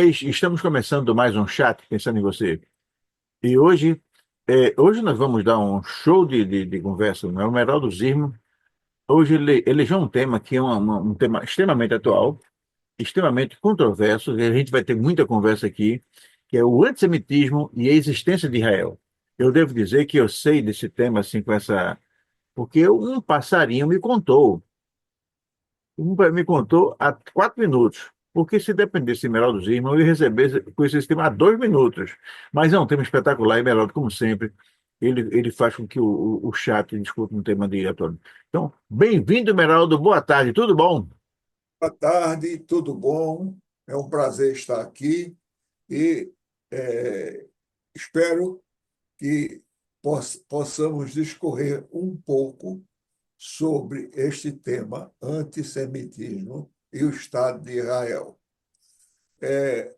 Nós estamos começando mais um chat, pensando em você. E hoje nós vamos dar um show de conversa, né? O Meraldo Zirmo, hoje ele elegeu um tema que é um tema extremamente atual, extremamente controverso, e a gente vai ter muita conversa aqui, que é o antissemitismo e a existência de Israel. Eu devo dizer que eu sei desse tema, assim, porque um passarinho me contou há 4 minutos. Porque se dependesse de Meraldo Zirma, eu ia receber com esse tema há 2 minutos. Mas é um tema espetacular e Meraldo, como sempre, ele faz com que o chat discuta um tema diretório. Então, bem-vindo, Meraldo. Boa tarde, tudo bom? Boa tarde, tudo bom? É um prazer estar aqui e espero que possamos discorrer um pouco sobre este tema, antissemitismo e o Estado de Israel. É,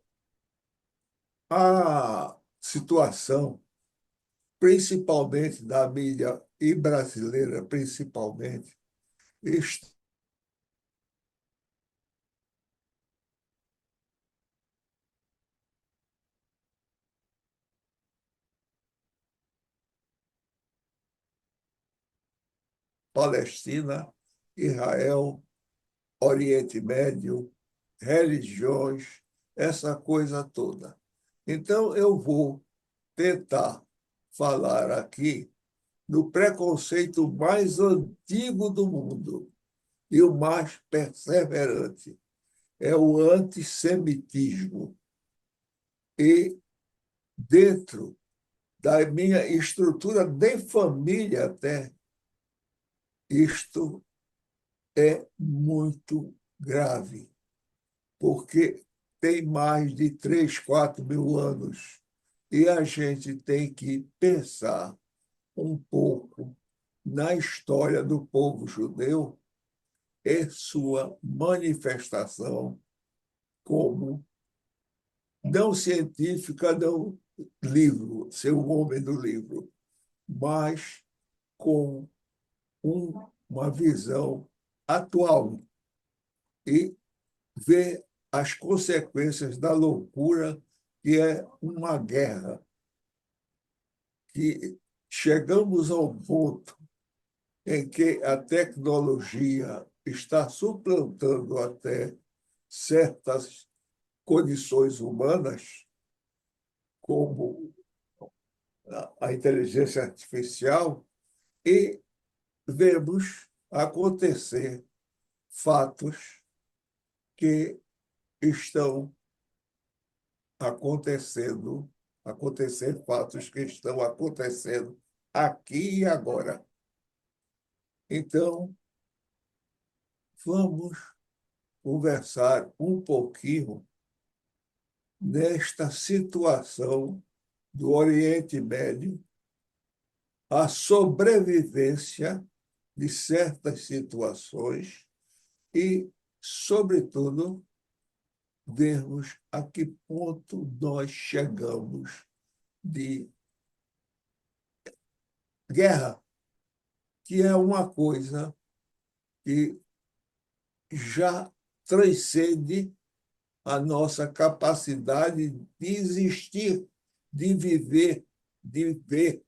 a situação, principalmente da mídia e brasileira, principalmente, Palestina, Israel, Oriente Médio, religiões, essa coisa toda. Então, eu vou tentar falar aqui do preconceito mais antigo do mundo e o mais perseverante, é o antissemitismo. E dentro da minha estrutura de família até, isto é muito grave, porque tem mais de 3, 4 mil anos e a gente tem que pensar um pouco na história do povo judeu e sua manifestação como não científica, não livro, ser o homem do livro, mas com uma visão atual e ver as consequências da loucura que é uma guerra, que chegamos ao ponto em que a tecnologia está suplantando até certas condições humanas, como a inteligência artificial, e vemos acontecer fatos que estão acontecendo, acontecer fatos que estão acontecendo aqui e agora. Então, vamos conversar um pouquinho nesta situação do Oriente Médio, a sobrevivência de certas situações e, sobretudo, vermos a que ponto nós chegamos de guerra, que é uma coisa que já transcende a nossa capacidade de existir, de viver, de ver.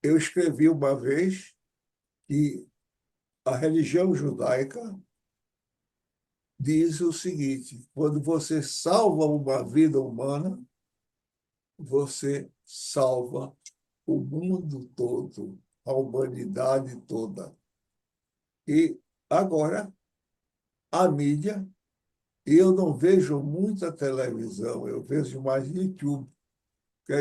Eu escrevi uma vez que a religião judaica diz o seguinte: quando você salva uma vida humana, você salva o mundo todo, a humanidade toda. E agora, a mídia, eu não vejo muita televisão, eu vejo mais YouTube, que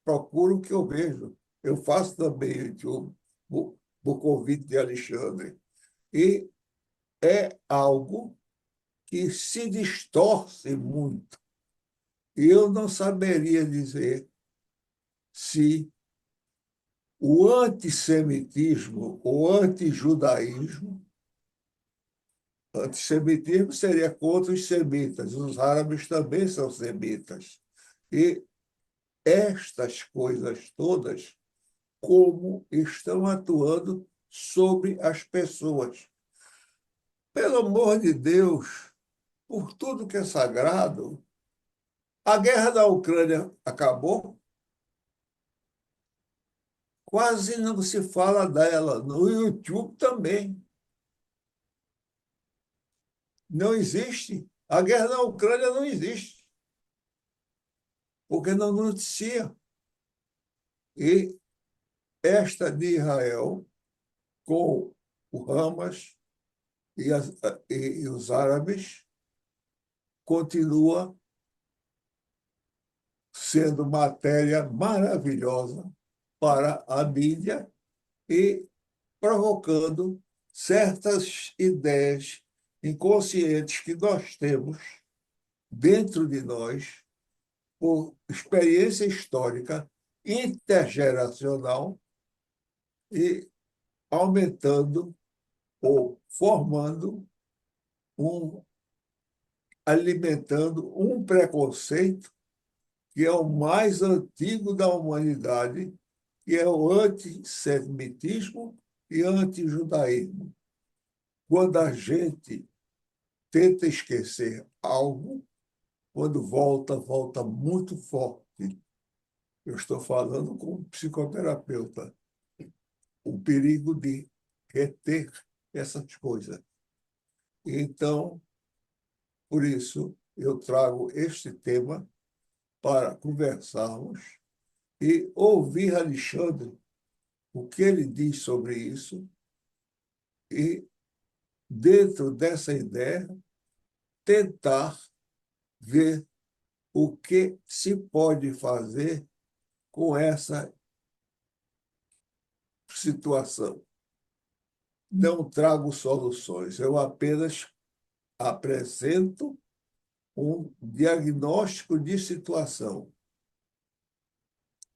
procuro o que eu vejo. Eu faço também YouTube, por convite de Alexandre. E é algo que se distorce muito. E eu não saberia dizer se o antissemitismo ou antijudaísmo, antissemitismo seria contra os semitas, os árabes também são semitas. E estas coisas todas, como estão atuando sobre as pessoas. Pelo amor de Deus, por tudo que é sagrado. A guerra da Ucrânia acabou, quase não se fala dela. No YouTube também. Não existe. A guerra na Ucrânia não existe, porque não noticia. E esta de Israel, com o Hamas e, e os árabes, continua sendo matéria maravilhosa para a mídia e provocando certas ideias inconscientes que nós temos dentro de nós, por experiência histórica intergeracional, e aumentando ou formando um, alimentando um preconceito que é o mais antigo da humanidade, que é o antissemitismo e antijudaísmo. Quando a gente tenta esquecer algo, quando volta, volta muito forte. Eu estou falando como psicoterapeuta. O perigo de reter essas coisas. Então, por isso, eu trago este tema para conversarmos e ouvir Alexandre, o que ele diz sobre isso, e, dentro dessa ideia, tentar ver o que se pode fazer com essa situação. Não trago soluções, eu apenas apresento um diagnóstico de situação.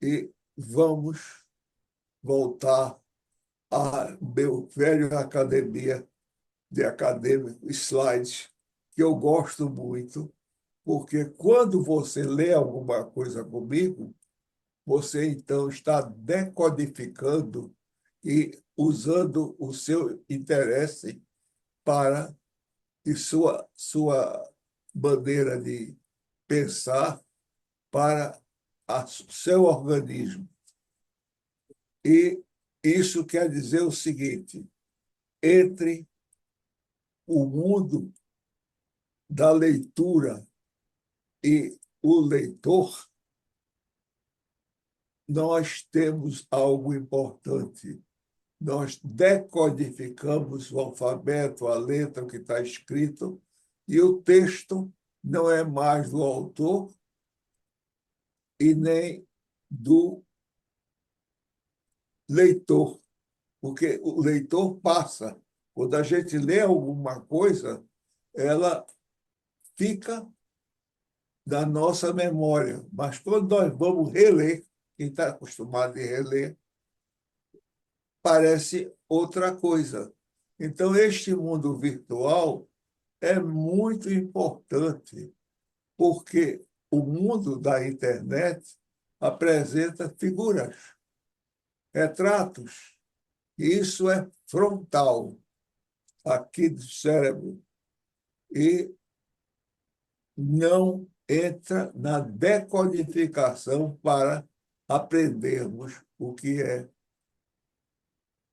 E vamos voltar a meu velho academia de acadêmico, slides, que eu gosto muito, porque quando você lê alguma coisa comigo, você então está decodificando e usando o seu interesse para e sua maneira de pensar para seu organismo. E isso quer dizer o seguinte: entre o mundo da leitura e o leitor, nós temos algo importante. Nós decodificamos o alfabeto, a letra, o que está escrito, e o texto não é mais do autor e nem do leitor, porque o leitor passa. Quando a gente lê alguma coisa, ela fica da nossa memória. Mas quando nós vamos reler, quem está acostumado a reler, parece outra coisa. Então, este mundo virtual é muito importante, porque o mundo da internet apresenta figuras, retratos. Isso é frontal, aqui do cérebro, e não entra na decodificação para aprendermos o que é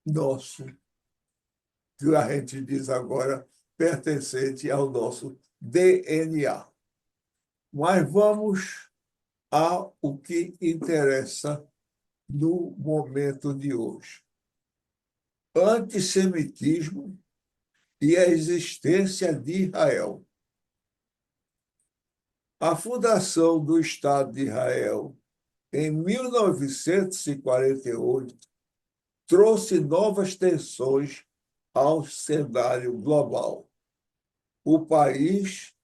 nosso, que a gente diz agora, pertencente ao nosso DNA. Mas vamos ao que interessa no momento de hoje. Antissemitismo e a existência de Israel. A fundação do Estado de Israel em 1948 trouxe novas tensões ao cenário global. O país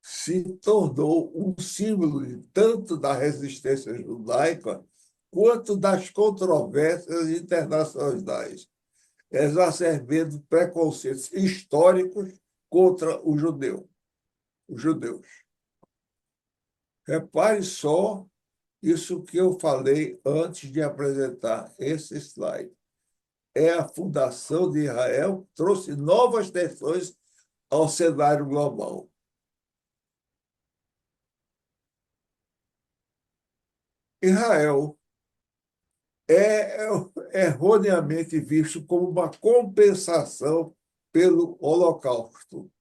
se tornou um símbolo tanto da resistência judaica quanto das controvérsias internacionais, exacerbando preconceitos históricos contra os judeus. Repare só isso que eu falei antes de apresentar esse slide. É a fundação de Israel trouxe novas tensões ao cenário global. Israel é erroneamente visto como uma compensação pelo Holocausto,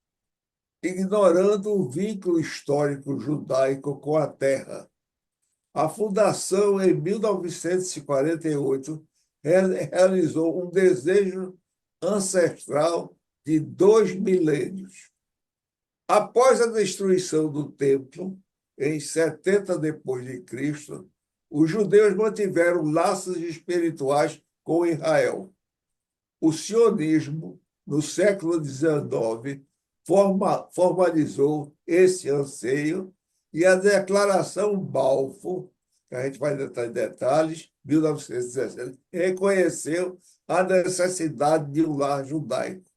ignorando o vínculo histórico judaico com a terra. A fundação, em 1948, realizou um desejo ancestral de 2 milênios. Após a destruição do templo, em 70 depois de Cristo, os judeus mantiveram laços espirituais com Israel. O sionismo, no século XIX, formalizou esse anseio e a Declaração Balfour, que a gente vai entrar em detalhes, 1917, reconheceu a necessidade de um lar judaico.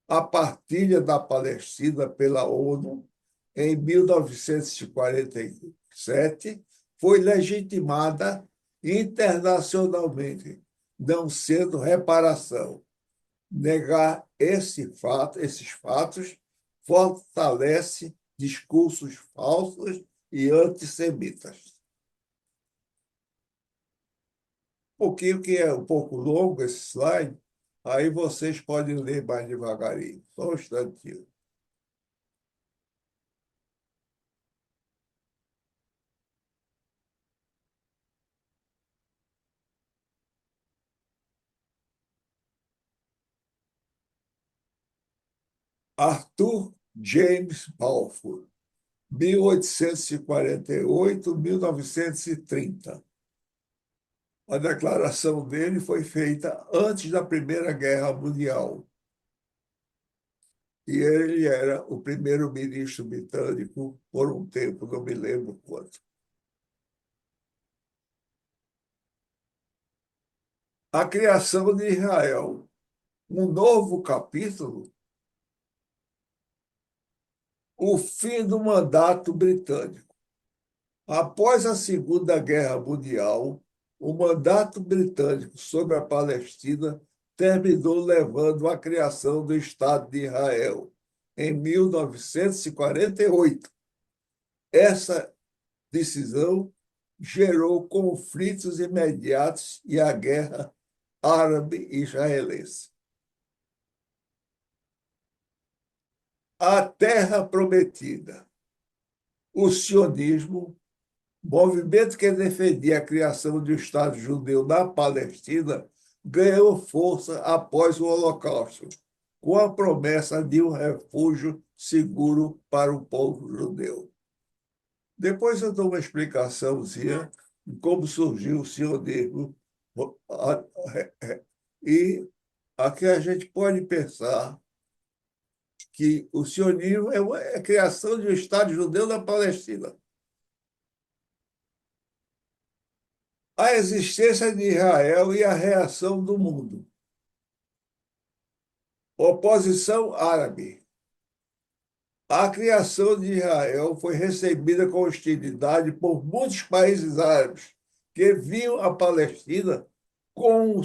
A partilha da Palestina pela ONU, em 1947, foi legitimada internacionalmente, não sendo reparação. Negar esses fatos fortalece discursos falsos e antissemitas. Um pouquinho que é um pouco longo esse slide, aí vocês podem ler mais devagarinho. Só um instantinho. Arthur James Balfour, 1848-1930. A declaração dele foi feita antes da Primeira Guerra Mundial. E ele era o primeiro-ministro britânico por um tempo, não me lembro quanto. A criação de Israel, um novo capítulo, o fim do mandato britânico. Após a Segunda Guerra Mundial, o mandato britânico sobre a Palestina terminou levando à criação do Estado de Israel, em 1948. Essa decisão gerou conflitos imediatos e a guerra árabe-israelense. A Terra Prometida. O sionismo, movimento que defendia a criação de um Estado judeu na Palestina, ganhou força após o Holocausto, com a promessa de um refúgio seguro para o povo judeu. Depois eu dou uma explicaçãozinha de como surgiu o sionismo. E aqui a gente pode pensar que o sionismo é a criação de um Estado judeu na Palestina. A existência de Israel e a reação do mundo. Oposição árabe. A criação de Israel foi recebida com hostilidade por muitos países árabes que viam a Palestina como um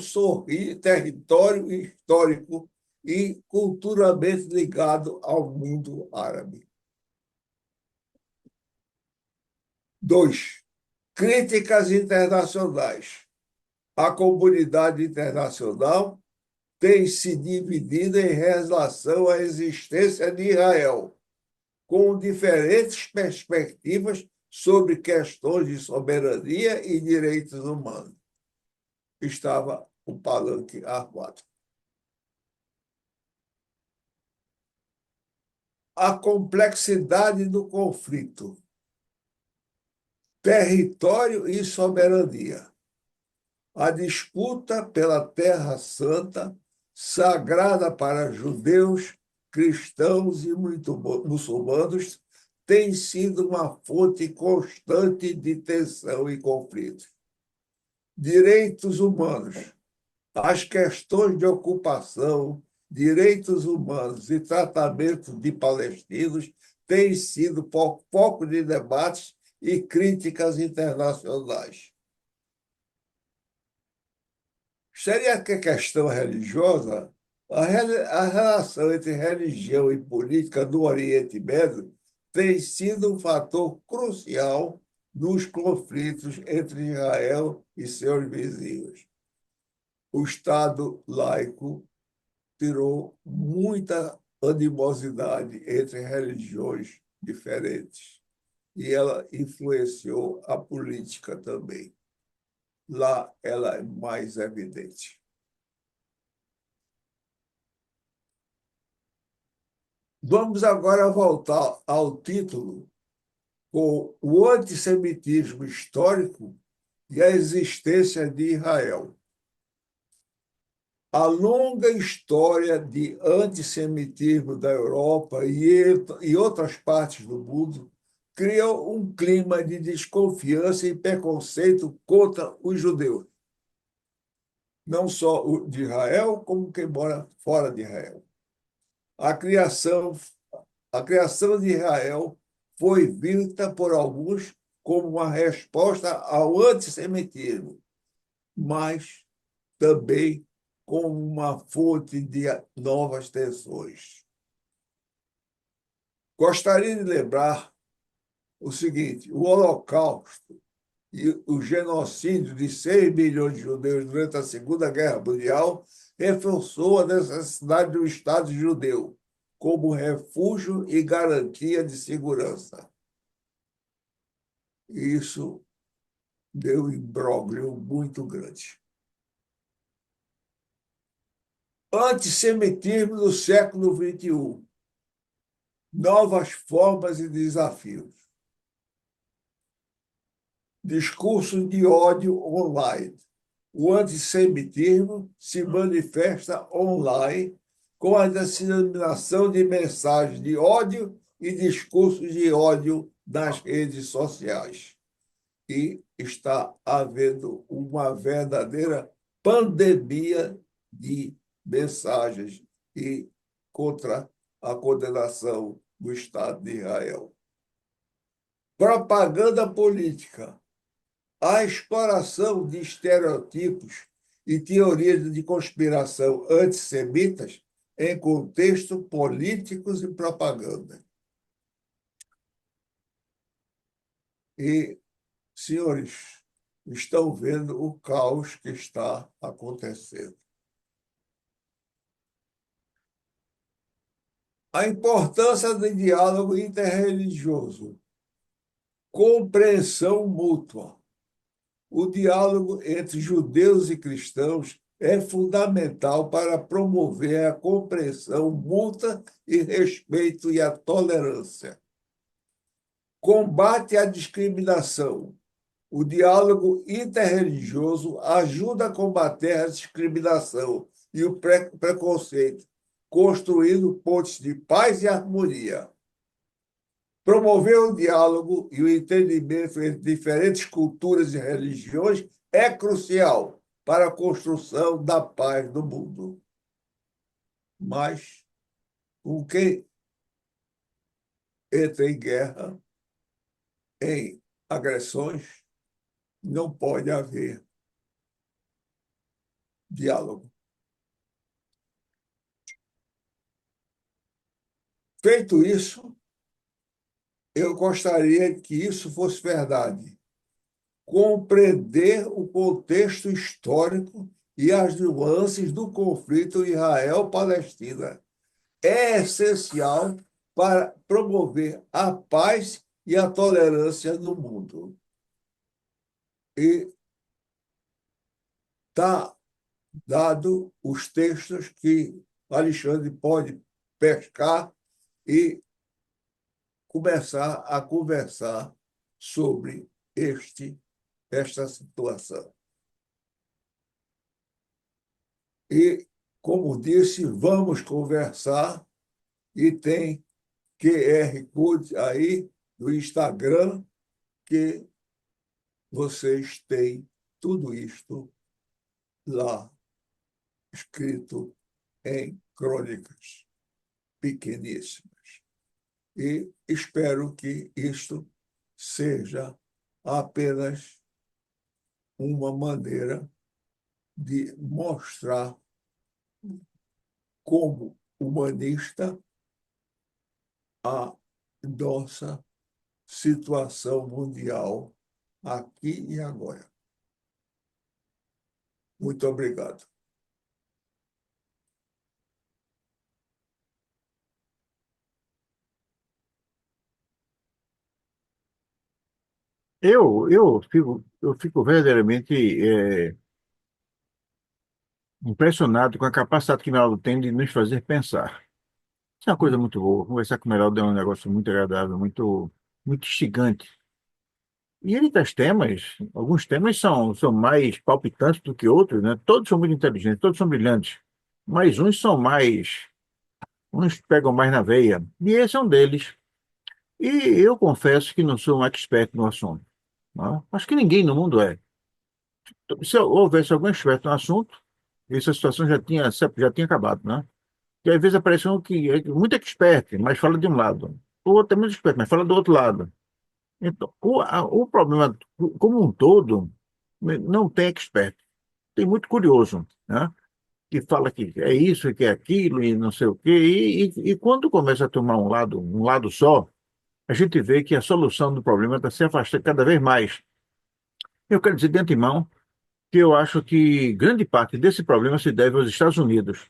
território histórico e culturalmente ligado ao mundo árabe. 2. Críticas internacionais. A comunidade internacional tem se dividido em relação à existência de Israel, com diferentes perspectivas sobre questões de soberania e direitos humanos. Estava o palanque armado. A complexidade do conflito. Território e soberania. A disputa pela Terra Santa, sagrada para judeus, cristãos e muçulmanos, tem sido uma fonte constante de tensão e conflito. Direitos humanos. As questões de ocupação, direitos humanos e tratamento de palestinos têm sido foco de debates e críticas internacionais. Seria que a questão religiosa, a relação entre religião e política do Oriente Médio tem sido um fator crucial nos conflitos entre Israel e seus vizinhos. O Estado laico tirou muita animosidade entre religiões diferentes e ela influenciou a política também. Lá ela é mais evidente. Vamos agora voltar ao título com o antissemitismo histórico e a existência de Israel. A longa história de antissemitismo da Europa e outras partes do mundo criou um clima de desconfiança e preconceito contra os judeus, não só o de Israel, como quem mora fora de Israel. A criação, a criação de Israel foi vista por alguns como uma resposta ao antissemitismo, mas também como uma fonte de novas tensões. Gostaria de lembrar o seguinte: o Holocausto e o genocídio de 6 milhões de judeus durante a Segunda Guerra Mundial reforçou a necessidade do Estado judeu como refúgio e garantia de segurança. Isso deu um imbróglio muito grande. Antissemitismo no século XXI. Novas formas e desafios. Discurso de ódio online. O antissemitismo se manifesta online com a disseminação de mensagens de ódio e discursos de ódio nas redes sociais. E está havendo uma verdadeira pandemia de mensagens e contra a condenação do Estado de Israel. Propaganda política. A exploração de estereotipos e teorias de conspiração antissemitas em contextos políticos e propaganda. E, senhores, estão vendo o caos que está acontecendo. A importância do diálogo interreligioso, compreensão mútua. O diálogo entre judeus e cristãos é fundamental para promover a compreensão mútua e respeito e a tolerância. Combate à discriminação. O diálogo interreligioso ajuda a combater a discriminação e o preconceito, construindo pontes de paz e harmonia. Promover o diálogo e o entendimento entre diferentes culturas e religiões é crucial para a construção da paz do mundo. Mas com quem entra em guerra, em agressões, não pode haver diálogo. Feito isso, eu gostaria que isso fosse verdade. Compreender o contexto histórico e as nuances do conflito Israel-Palestina é essencial para promover a paz e a tolerância no mundo. E está dado os textos que Alexandre pode pescar e começar a conversar sobre esta situação. E, como disse, vamos conversar e tem QR Code aí no Instagram que vocês têm tudo isto lá escrito em crônicas pequeníssimas. E espero que isto seja apenas uma maneira de mostrar como humanista a nossa situação mundial aqui e agora. Muito obrigado. Eu fico verdadeiramente impressionado com a capacidade que o Meraldo tem de nos fazer pensar. Isso é uma coisa muito boa. Conversar com o Meraldo é um negócio muito agradável, muito instigante. E ele traz temas, alguns temas são mais palpitantes do que outros, né? Todos são muito inteligentes, todos são brilhantes, mas uns pegam mais na veia. E esse é um deles. E eu confesso que não sou um expert no assunto, né? Acho que ninguém no mundo é. Se houvesse algum expert no assunto, essa situação já tinha acabado, né? E às vezes aparece um que é muito expert, mas fala de um lado. O outro é muito expert, mas fala do outro lado. Então, o problema como um todo não tem expert. Tem muito curioso, né? Que fala que é isso, que é aquilo e não sei o quê. E quando começa a tomar um lado só, a gente vê que a solução do problema está se afastando cada vez mais. Eu quero dizer de antemão que eu acho que grande parte desse problema se deve aos Estados Unidos,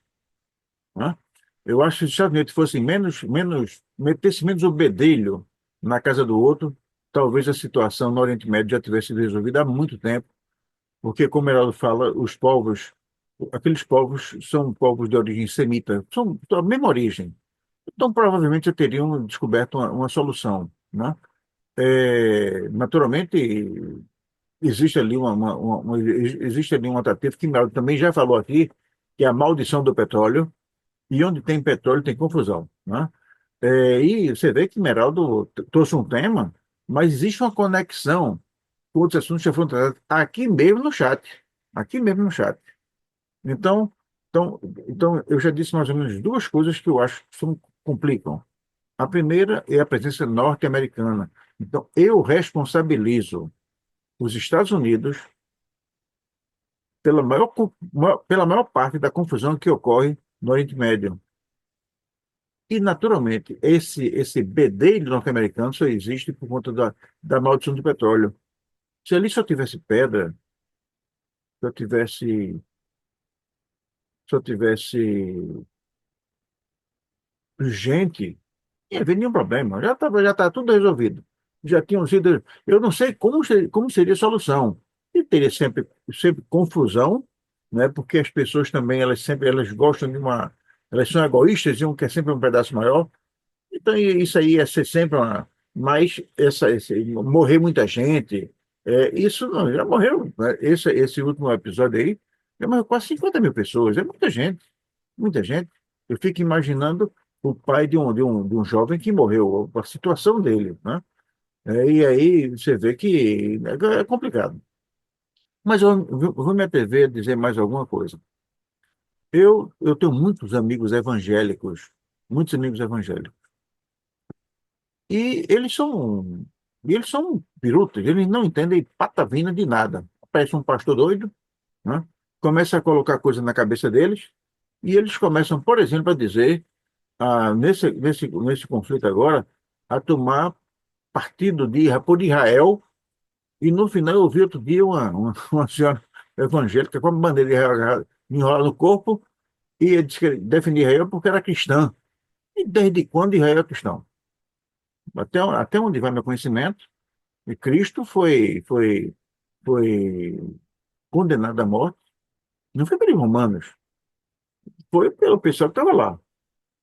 né? Eu acho que se os Estados Unidos fossem metesse menos o bedelho na casa do outro, talvez a situação no Oriente Médio já tivesse sido resolvida há muito tempo, porque, como Heraldo fala, aqueles povos são povos de origem semita, são da mesma origem. Então, provavelmente já teriam descoberto uma solução, né? Naturalmente, existe ali existe ali uma tentativa que Heraldo também já falou aqui, que é a maldição do petróleo, e onde tem petróleo tem confusão, né? E você vê que Meraldo trouxe um tema, mas existe uma conexão com outros assuntos que já foram tratados aqui mesmo no chat. Aqui mesmo no chat. Então, então, eu já disse mais ou menos duas coisas que eu acho que complicam. A primeira é a presença norte-americana. Então, eu responsabilizo os Estados Unidos pela maior parte da confusão que ocorre no Oriente Médio. E, naturalmente, esse bedelho norte-americano só existe por conta da maldição do petróleo. Se ali só tivesse pedra, se eu tivesse, se eu tivesse gente, não ia haver nenhum problema. Já tá tudo resolvido. Já tinham sido. Eu não sei como seria a solução. E teria sempre confusão, né? Porque as pessoas também, elas gostam de uma. Elas são egoístas e um quer sempre um pedaço maior. Então, isso aí ia ser sempre uma. Mas morrer muita gente, isso não, já morreu, né? Esse último episódio aí, já morreu quase 50 mil pessoas, é muita gente, muita gente. Eu fico imaginando o pai de um jovem que morreu, a situação dele, né? E aí você vê que é complicado. Mas eu vou me atrever a dizer mais alguma coisa. Eu tenho muitos amigos evangélicos. E eles são birutas, eles não entendem patavina de nada. Parece um pastor doido, né? Começa a colocar coisa na cabeça deles, e eles começam, por exemplo, a dizer, nesse conflito agora, a tomar partido por Israel, e no final eu vi outro dia uma senhora evangélica com a bandeira de Israel enrolada no corpo, e ele disse que defendia Israel porque era cristã. E desde quando Israel é cristão? Até onde vai meu conhecimento, e Cristo foi condenado à morte, não foi pelos romanos, foi pelo pessoal que estava lá,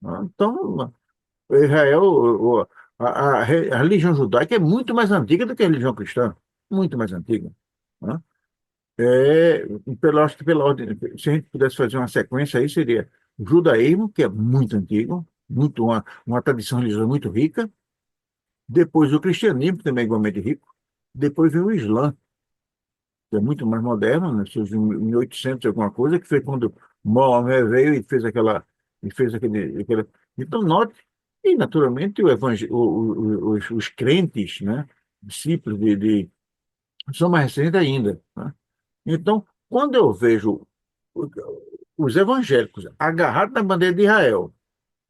né? Então, Israel, a religião judaica é muito mais antiga do que a religião cristã, muito mais antiga, né? Acho que pela ordem, se a gente pudesse fazer uma sequência aí, seria o judaísmo, que é muito antigo, uma tradição religiosa muito rica, depois o cristianismo, que também é igualmente rico, depois vem o Islã, que é muito mais moderno, né? Surgiu em 1800 alguma coisa, que foi quando Maomé veio e fez aquele. Então, note, e naturalmente os crentes, né? Discípulos são mais recentes ainda, né? Então, quando eu vejo o- os evangélicos agarrados na bandeira de Israel,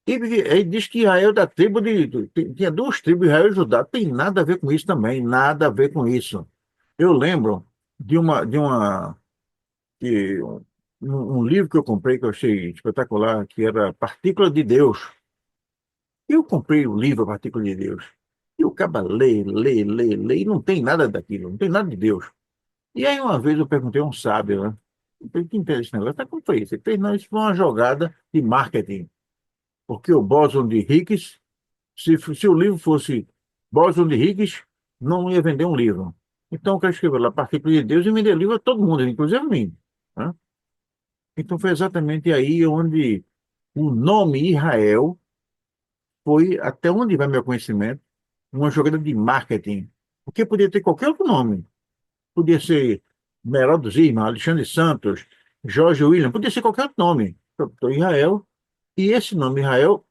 e diz que Israel é da tinha duas tribos, Israel e Judá, tem nada a ver com isso também, nada a ver com isso. Eu lembro que, um livro que eu comprei que eu achei espetacular, que era Partícula de Deus. Eu comprei o livro Partícula de Deus. E o cara lê, e não tem nada daquilo, não tem nada de Deus. E aí uma vez eu perguntei a um sábio, né? Eu falei, que interessa esse negócio? Mas como foi isso? Ele fez, não, isso foi uma jogada de marketing. Porque o bóson de Higgs, se o livro fosse bóson de Higgs, não ia vender um livro. Então o cara escreveu lá Partícula de Deus e vendeu livro a todo mundo, inclusive a mim, né? Então foi exatamente aí onde o nome Israel foi, até onde vai meu conhecimento, uma jogada de marketing. Porque podia ter qualquer outro nome. Podia ser Meraldo Zima, Alexandre Santos, Jorge William, podia ser qualquer outro nome. Então, Israel, e esse nome Israel,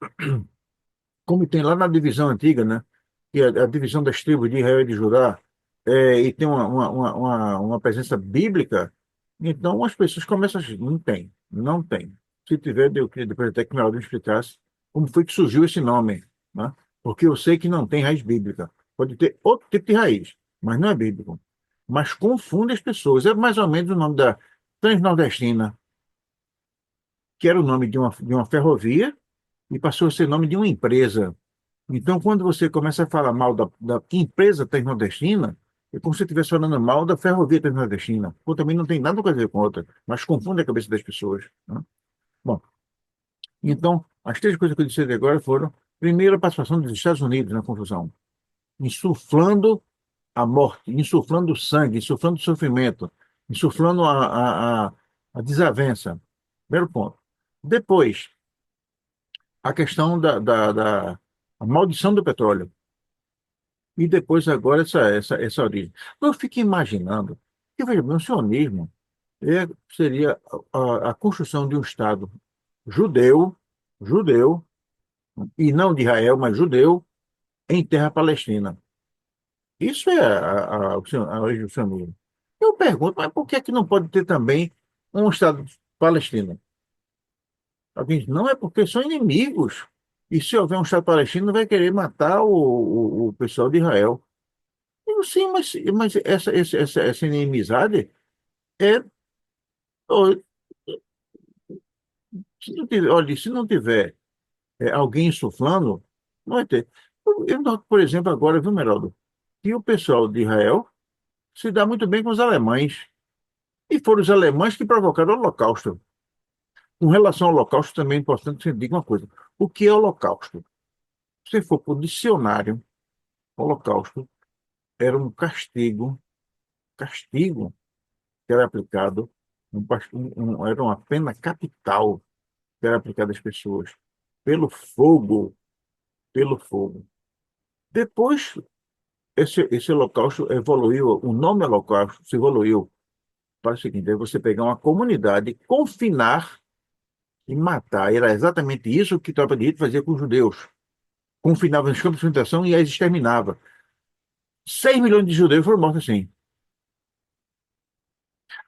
como tem lá na divisão antiga, né? Que é a divisão das tribos de Israel e de Judá, e tem uma presença bíblica, então as pessoas começam a dizer, não tem, não tem. Se tiver, eu queria depois até que Meraldo me explicasse como foi que surgiu esse nome, né? Porque eu sei que não tem raiz bíblica. Pode ter outro tipo de raiz, mas não é bíblico. Mas confunde as pessoas. É mais ou menos o nome da Transnordestina, que era o nome de uma ferrovia e passou a ser nome de uma empresa. Então, quando você começa a falar mal da empresa Transnordestina, é como se você estivesse falando mal da ferrovia Transnordestina. Ou também não tem nada a ver com outra, mas confunde a cabeça das pessoas, né? Bom, então, as três coisas que eu disse até agora foram: primeiro, a participação dos Estados Unidos na confusão, insuflando a morte, insuflando o sangue, insuflando o sofrimento, insuflando a desavença. Primeiro ponto. Depois, a questão da a maldição do petróleo. E depois, agora, essa origem. Eu fico imaginando que, veja bem, o sionismo seria a construção de um Estado judeu, judeu, e não de Israel, mas judeu, em terra palestina. Isso é a origem do sionismo. Eu pergunto, mas por que é que não pode ter também um Estado palestino? Alguém diz, não, é porque são inimigos. E se houver um Estado palestino, vai querer matar o pessoal de Israel. Eu, sim, mas essa inimizade é. Ó, se não tiver, olha, se não tiver alguém insuflando, não vai ter. Eu noto, por exemplo, agora, viu, Meraldo, que o pessoal de Israel se dá muito bem com os alemães. E foram os alemães que provocaram o Holocausto. Com relação ao Holocausto, também é importante que você diga uma coisa. O que é Holocausto? Se você for para o dicionário, Holocausto era um castigo que era aplicado, era uma pena capital que era aplicada às pessoas pelo fogo, pelo fogo. Depois, esse holocausto evoluiu, o nome holocausto se evoluiu para o seguinte: é você pegar uma comunidade, confinar e matar. Era exatamente isso que a tropa de Hitler fazia com os judeus. Confinava nos campos de concentração e as exterminava. 6 milhões de judeus foram mortos assim.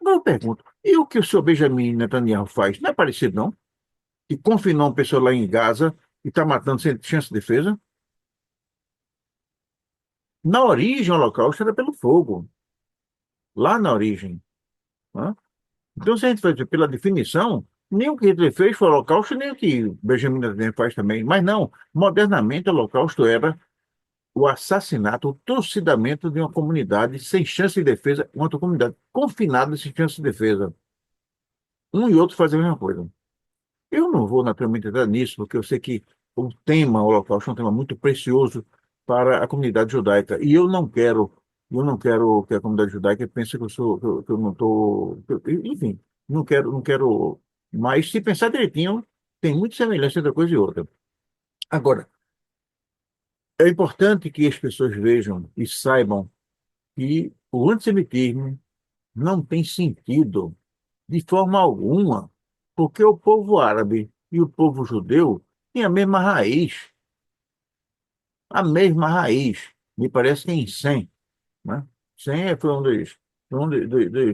Agora eu pergunto, e o que o senhor Benjamin Netanyahu faz? Não é parecido, não? Que confinou uma pessoa lá em Gaza e está matando sem chance de defesa? Na origem, o holocausto era pelo fogo. Lá na origem, né? Então, se a gente vai ver pela definição, nem o que Hitler fez foi holocausto, nem o que Benjamin Netanyahu faz também. Mas não, modernamente, o holocausto era o assassinato, o trucidamento de uma comunidade sem chance de defesa, uma outra comunidade confinada sem chance de defesa. Um e outro fazem a mesma coisa. Eu não vou naturalmente entrar nisso, porque eu sei que o tema Holocausto é um tema muito precioso para a comunidade judaica. E eu não quero que a comunidade judaica pense que eu sou, que eu não estou, enfim, não quero. Mas se pensar direitinho, tem muita semelhança entre uma coisa e outra. Agora, é importante que as pessoas vejam e saibam que o antissemitismo não tem sentido de forma alguma, porque o povo árabe e o povo judeu têm a mesma raiz, a mesma raiz. Me parece que é em 100, né? 100 foi um dos,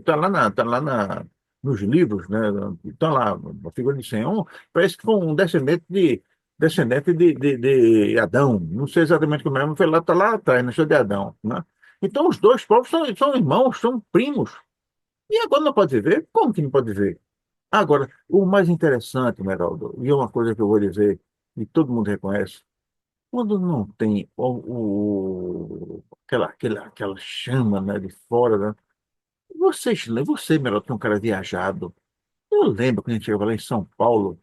tá nos livros, né? Tá lá, a figura de 100. Parece que foi um descendente de Adão. Não sei exatamente como é, mas foi lá, tá lá atrás, na história de Adão, né? Então, os dois povos são irmãos, são primos. E agora não pode viver? Como que não pode viver? Agora, o mais interessante, Meraldo, e é uma coisa que eu vou dizer, e todo mundo reconhece, quando não tem aquela chama, né, de fora, né? Você, Meraldo, que é um cara viajado, eu lembro quando a gente chegava lá em São Paulo,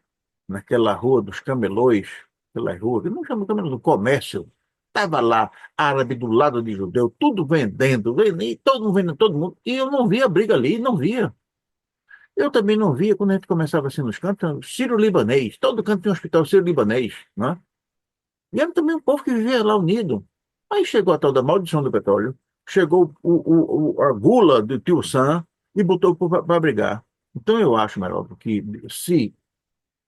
naquela rua dos camelões, aquela rua, que não chama camelão, do comércio, estava lá, árabe do lado de judeu, tudo vendendo, e todo mundo vendendo, todo mundo, e eu não via briga ali, não via. Eu também não via, quando a gente começava assim nos cantos, sírio-libanês, todo canto tinha um hospital sírio-libanês, né? E era também um povo que vivia lá unido. Aí chegou a tal da maldição do petróleo, chegou a gula do tio Sam e botou o povo para brigar. Então eu acho, Merópolis, que se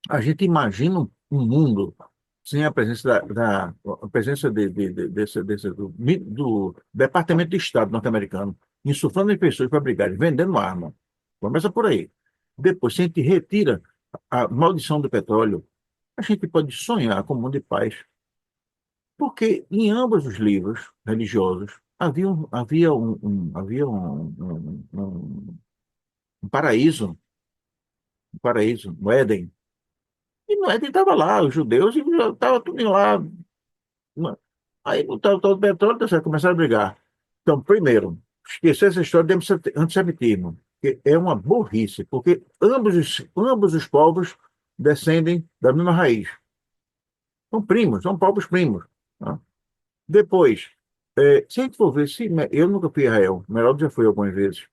a gente imagina um mundo sem a presença a presença do Departamento de Estado norte-americano, insuflando em pessoas para brigarem, vendendo arma. Começa por aí. Depois, se a gente retira a maldição do petróleo, a gente pode sonhar com um mundo de paz. Porque em ambos os livros religiosos havia um paraíso, um Éden. E no Éden estava lá, os judeus, e estava tudo lá. Aí botaram todo o petróleo, tá certo, começaram a brigar. Então, primeiro, esquecer essa história de antissemitismo, que é uma burrice, porque ambos os povos descendem da mesma raiz. São primos, são povos primos. Tá? Depois, se a gente for ver, eu nunca fui a Israel, o Meraldo já foi algumas vezes.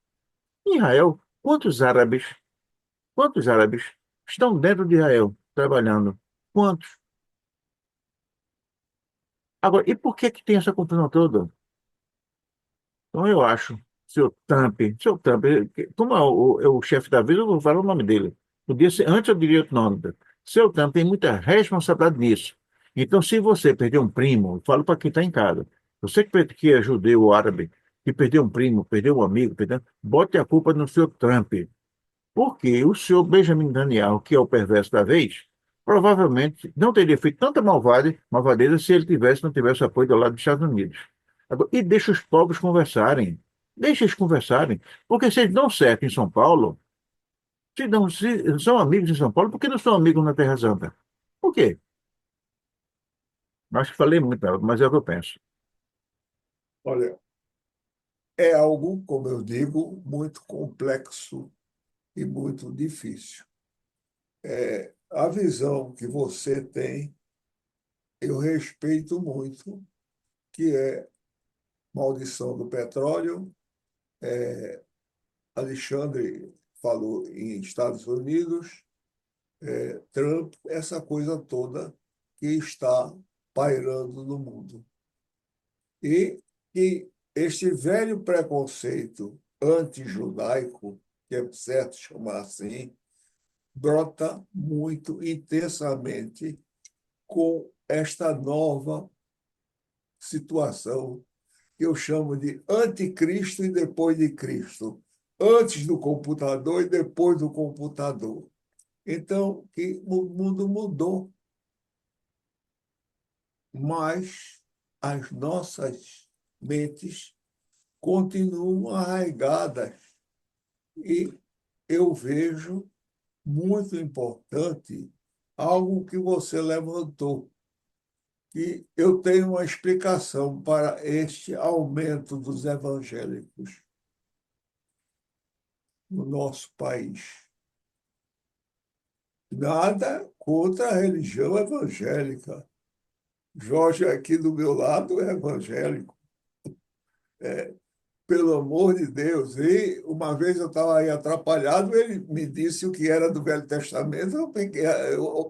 Em Israel, quantos árabes estão dentro de Israel trabalhando? Quantos? Agora, e por que que tem essa confusão toda? Então, eu acho, seu Trump, como é o chefe da vida, eu vou falar o nome dele. Antes eu diria outro nome. Seu Trump tem muita responsabilidade nisso. Então, se você perder um primo, eu falo para quem está em casa, você que é judeu ou árabe, que perdeu um primo, perdeu um amigo, bote a culpa no seu Trump. Porque o senhor Benjamin Netanyahu, que é o perverso da vez, provavelmente não teria feito tanta malvadeza se ele não tivesse apoio do lado dos Estados Unidos. E deixa os povos conversarem. Deixa eles conversarem. Porque se eles dão certo em São Paulo, se são amigos em São Paulo, por que não são amigos na Terra Santa? Por quê? Acho que falei muito, mas é o que eu penso. Olha, é algo, como eu digo, muito complexo e muito difícil. A visão que você tem, eu respeito muito, que é maldição do petróleo. Alexandre falou em Estados Unidos, Trump, essa coisa toda que está pairando no mundo. E que este velho preconceito anti-judaico, que é certo chamar assim, brota muito intensamente com esta nova situação que eu chamo de anticristo e depois de Cristo, antes do computador e depois do computador. Então, que o mundo mudou, mas as nossas mentes continuam arraigadas. E eu vejo muito importante algo que você levantou, que eu tenho uma explicação para este aumento dos evangélicos no nosso país. Nada contra a religião evangélica. Jorge, aqui do meu lado, é evangélico. Pelo amor de Deus. E uma vez eu estava aí atrapalhado, ele me disse o que era do Velho Testamento, eu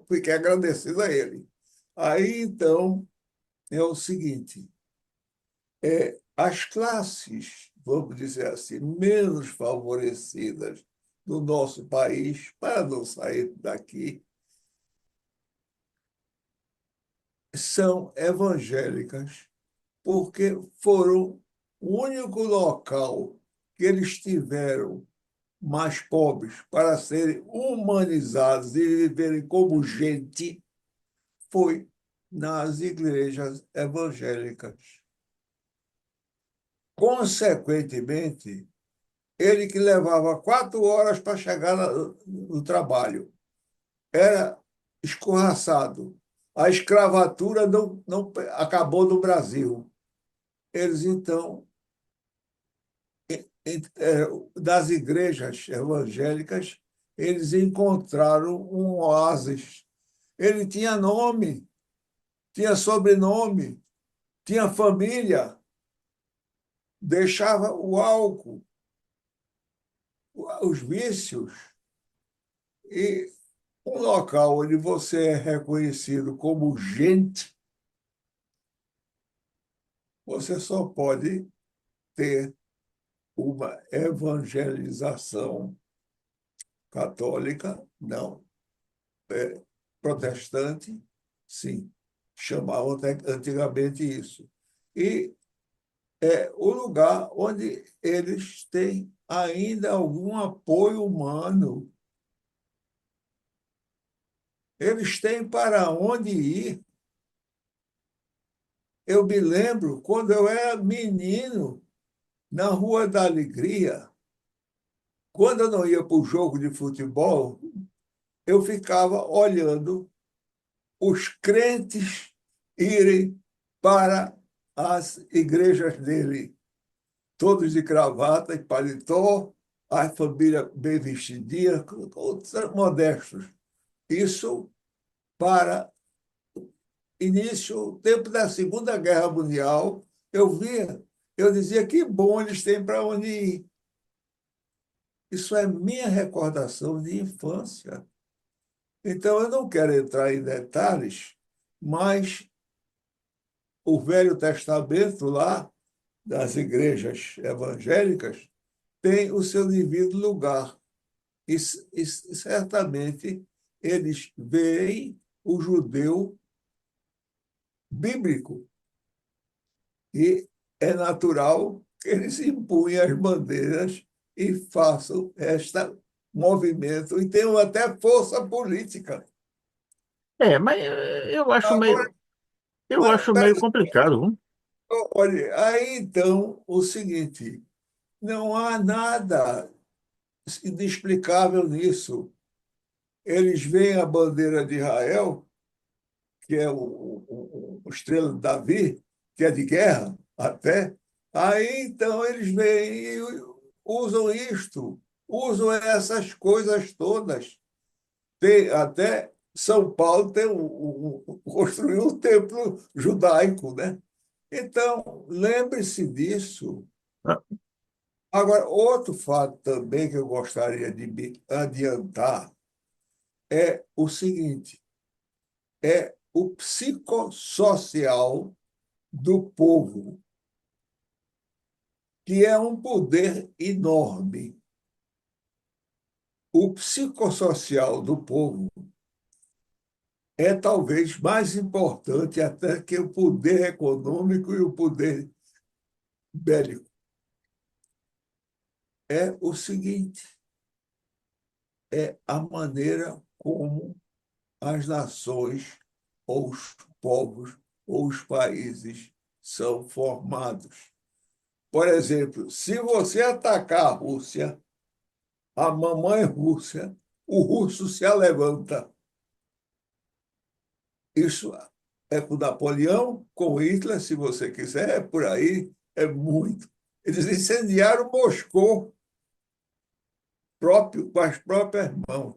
fiquei agradecido a ele. Aí, então, é o seguinte: as classes, vamos dizer assim, menos favorecidas do nosso país, para não sair daqui, são evangélicas, porque foram o único local que eles tiveram mais pobres para serem humanizados e viverem como gente foi nas igrejas evangélicas. Consequentemente, ele que levava 4 horas para chegar no trabalho, era escorraçado. A escravatura não acabou no Brasil. Eles, então, das igrejas evangélicas, eles encontraram um oásis. Ele tinha nome, tinha sobrenome, tinha família, deixava o álcool, os vícios, e um local onde você é reconhecido como gente, você só pode ter uma evangelização católica, não. Protestante, sim. Chamavam antigamente isso. E é o lugar onde eles têm ainda algum apoio humano. Eles têm para onde ir. Eu me lembro, quando eu era menino, na Rua da Alegria, quando eu não ia para o jogo de futebol, eu ficava olhando os crentes irem para as igrejas dele, todos de gravata e paletó, a família bem vestidinha, modestos. Isso para início, tempo da Segunda Guerra Mundial, eu via, eu dizia que bom eles têm para onde ir. Isso é minha recordação de infância. Então, eu não quero entrar em detalhes, mas o Velho Testamento lá, das igrejas evangélicas, tem o seu devido lugar. E certamente eles veem o judeu bíblico. E é natural que eles impunham as bandeiras e façam este movimento e tenham até força política. Mas Agora, eu acho meio complicado, viu? olha, aí então o seguinte, não há nada inexplicável nisso. Eles veem a bandeira de Israel, que é o estrela de Davi, que é de guerra até, aí então eles veem e usam isto, usam essas coisas todas. Tem, até São Paulo construiu um templo judaico, né? Então, lembre-se disso. Ah, Agora, outro fato também que eu gostaria de me adiantar é o seguinte: é o psicossocial do povo, que é um poder enorme. O psicossocial do povo é talvez mais importante até que o poder econômico e o poder bélico. É o seguinte: é a maneira como as nações, ou os povos, ou os países são formados. Por exemplo, se você atacar a Rússia, a mamãe Rússia, o russo se levanta. Isso é com Napoleão, com Hitler, se você quiser, é por aí, é muito. Eles incendiaram Moscou próprio, com as próprias mãos.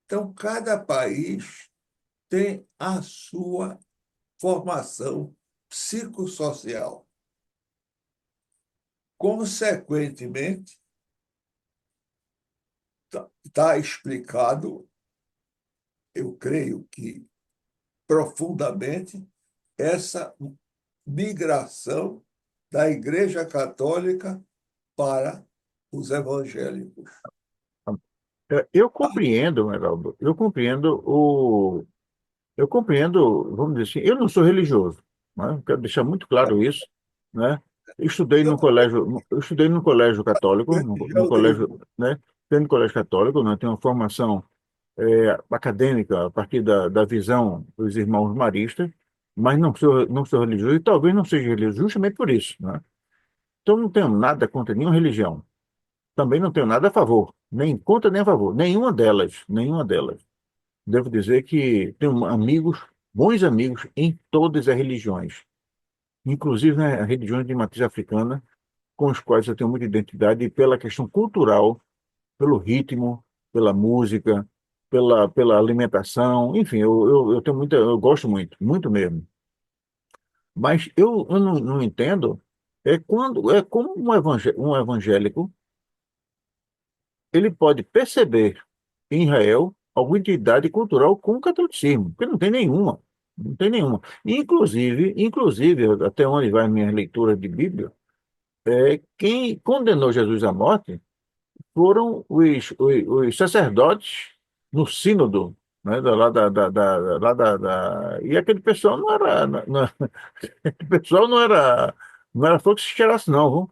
Então, cada país tem a sua formação psicossocial. Consequentemente, está explicado, eu creio que profundamente, essa migração da Igreja Católica para os evangélicos. eu compreendo, Heraldo, eu compreendo, vamos dizer assim, eu não sou religioso, né? Quero deixar muito claro isso, né? Eu, Eu estudei no colégio católico, no religião colégio, nenhuma. né? Dentro do colégio católico, né? Tenho uma formação acadêmica a partir da visão dos irmãos maristas, mas não sou religioso e talvez não seja religioso justamente por isso, né? Então não tenho nada contra nenhuma religião. Também não tenho nada a favor, nem contra nem a favor. Nenhuma delas, nenhuma delas. Devo dizer que tenho amigos, bons amigos em todas as religiões, inclusive nas religiões de matriz africana, com os quais eu tenho muita identidade pela questão cultural, pelo ritmo, pela música, pela alimentação, enfim, eu tenho muita, eu gosto muito, muito mesmo. Mas eu não entendo é como um evangélico ele pode perceber em Israel alguma entidade cultural com o catolicismo, porque não tem nenhuma, não tem nenhuma. Inclusive, até onde vai minha leitura de Bíblia, quem condenou Jesus à morte foram os sacerdotes no sínodo, né, e aquele pessoal não era, aquele pessoal não era flor que se cheirasse, não, viu?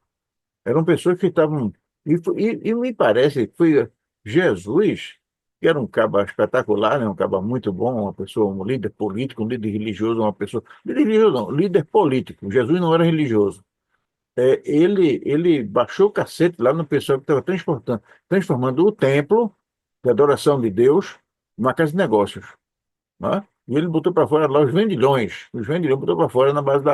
Eram pessoas que estavam. E me parece que foi Jesus, que era um caba espetacular, né? Um caba muito bom, uma pessoa, um líder político, um líder religioso, uma pessoa. Líder religioso não, líder político. Jesus não era religioso. Ele baixou o cacete lá no pessoal que estava transformando o templo de adoração de Deus numa casa de negócios, né? E ele botou para fora lá os vendilhões botou para fora na base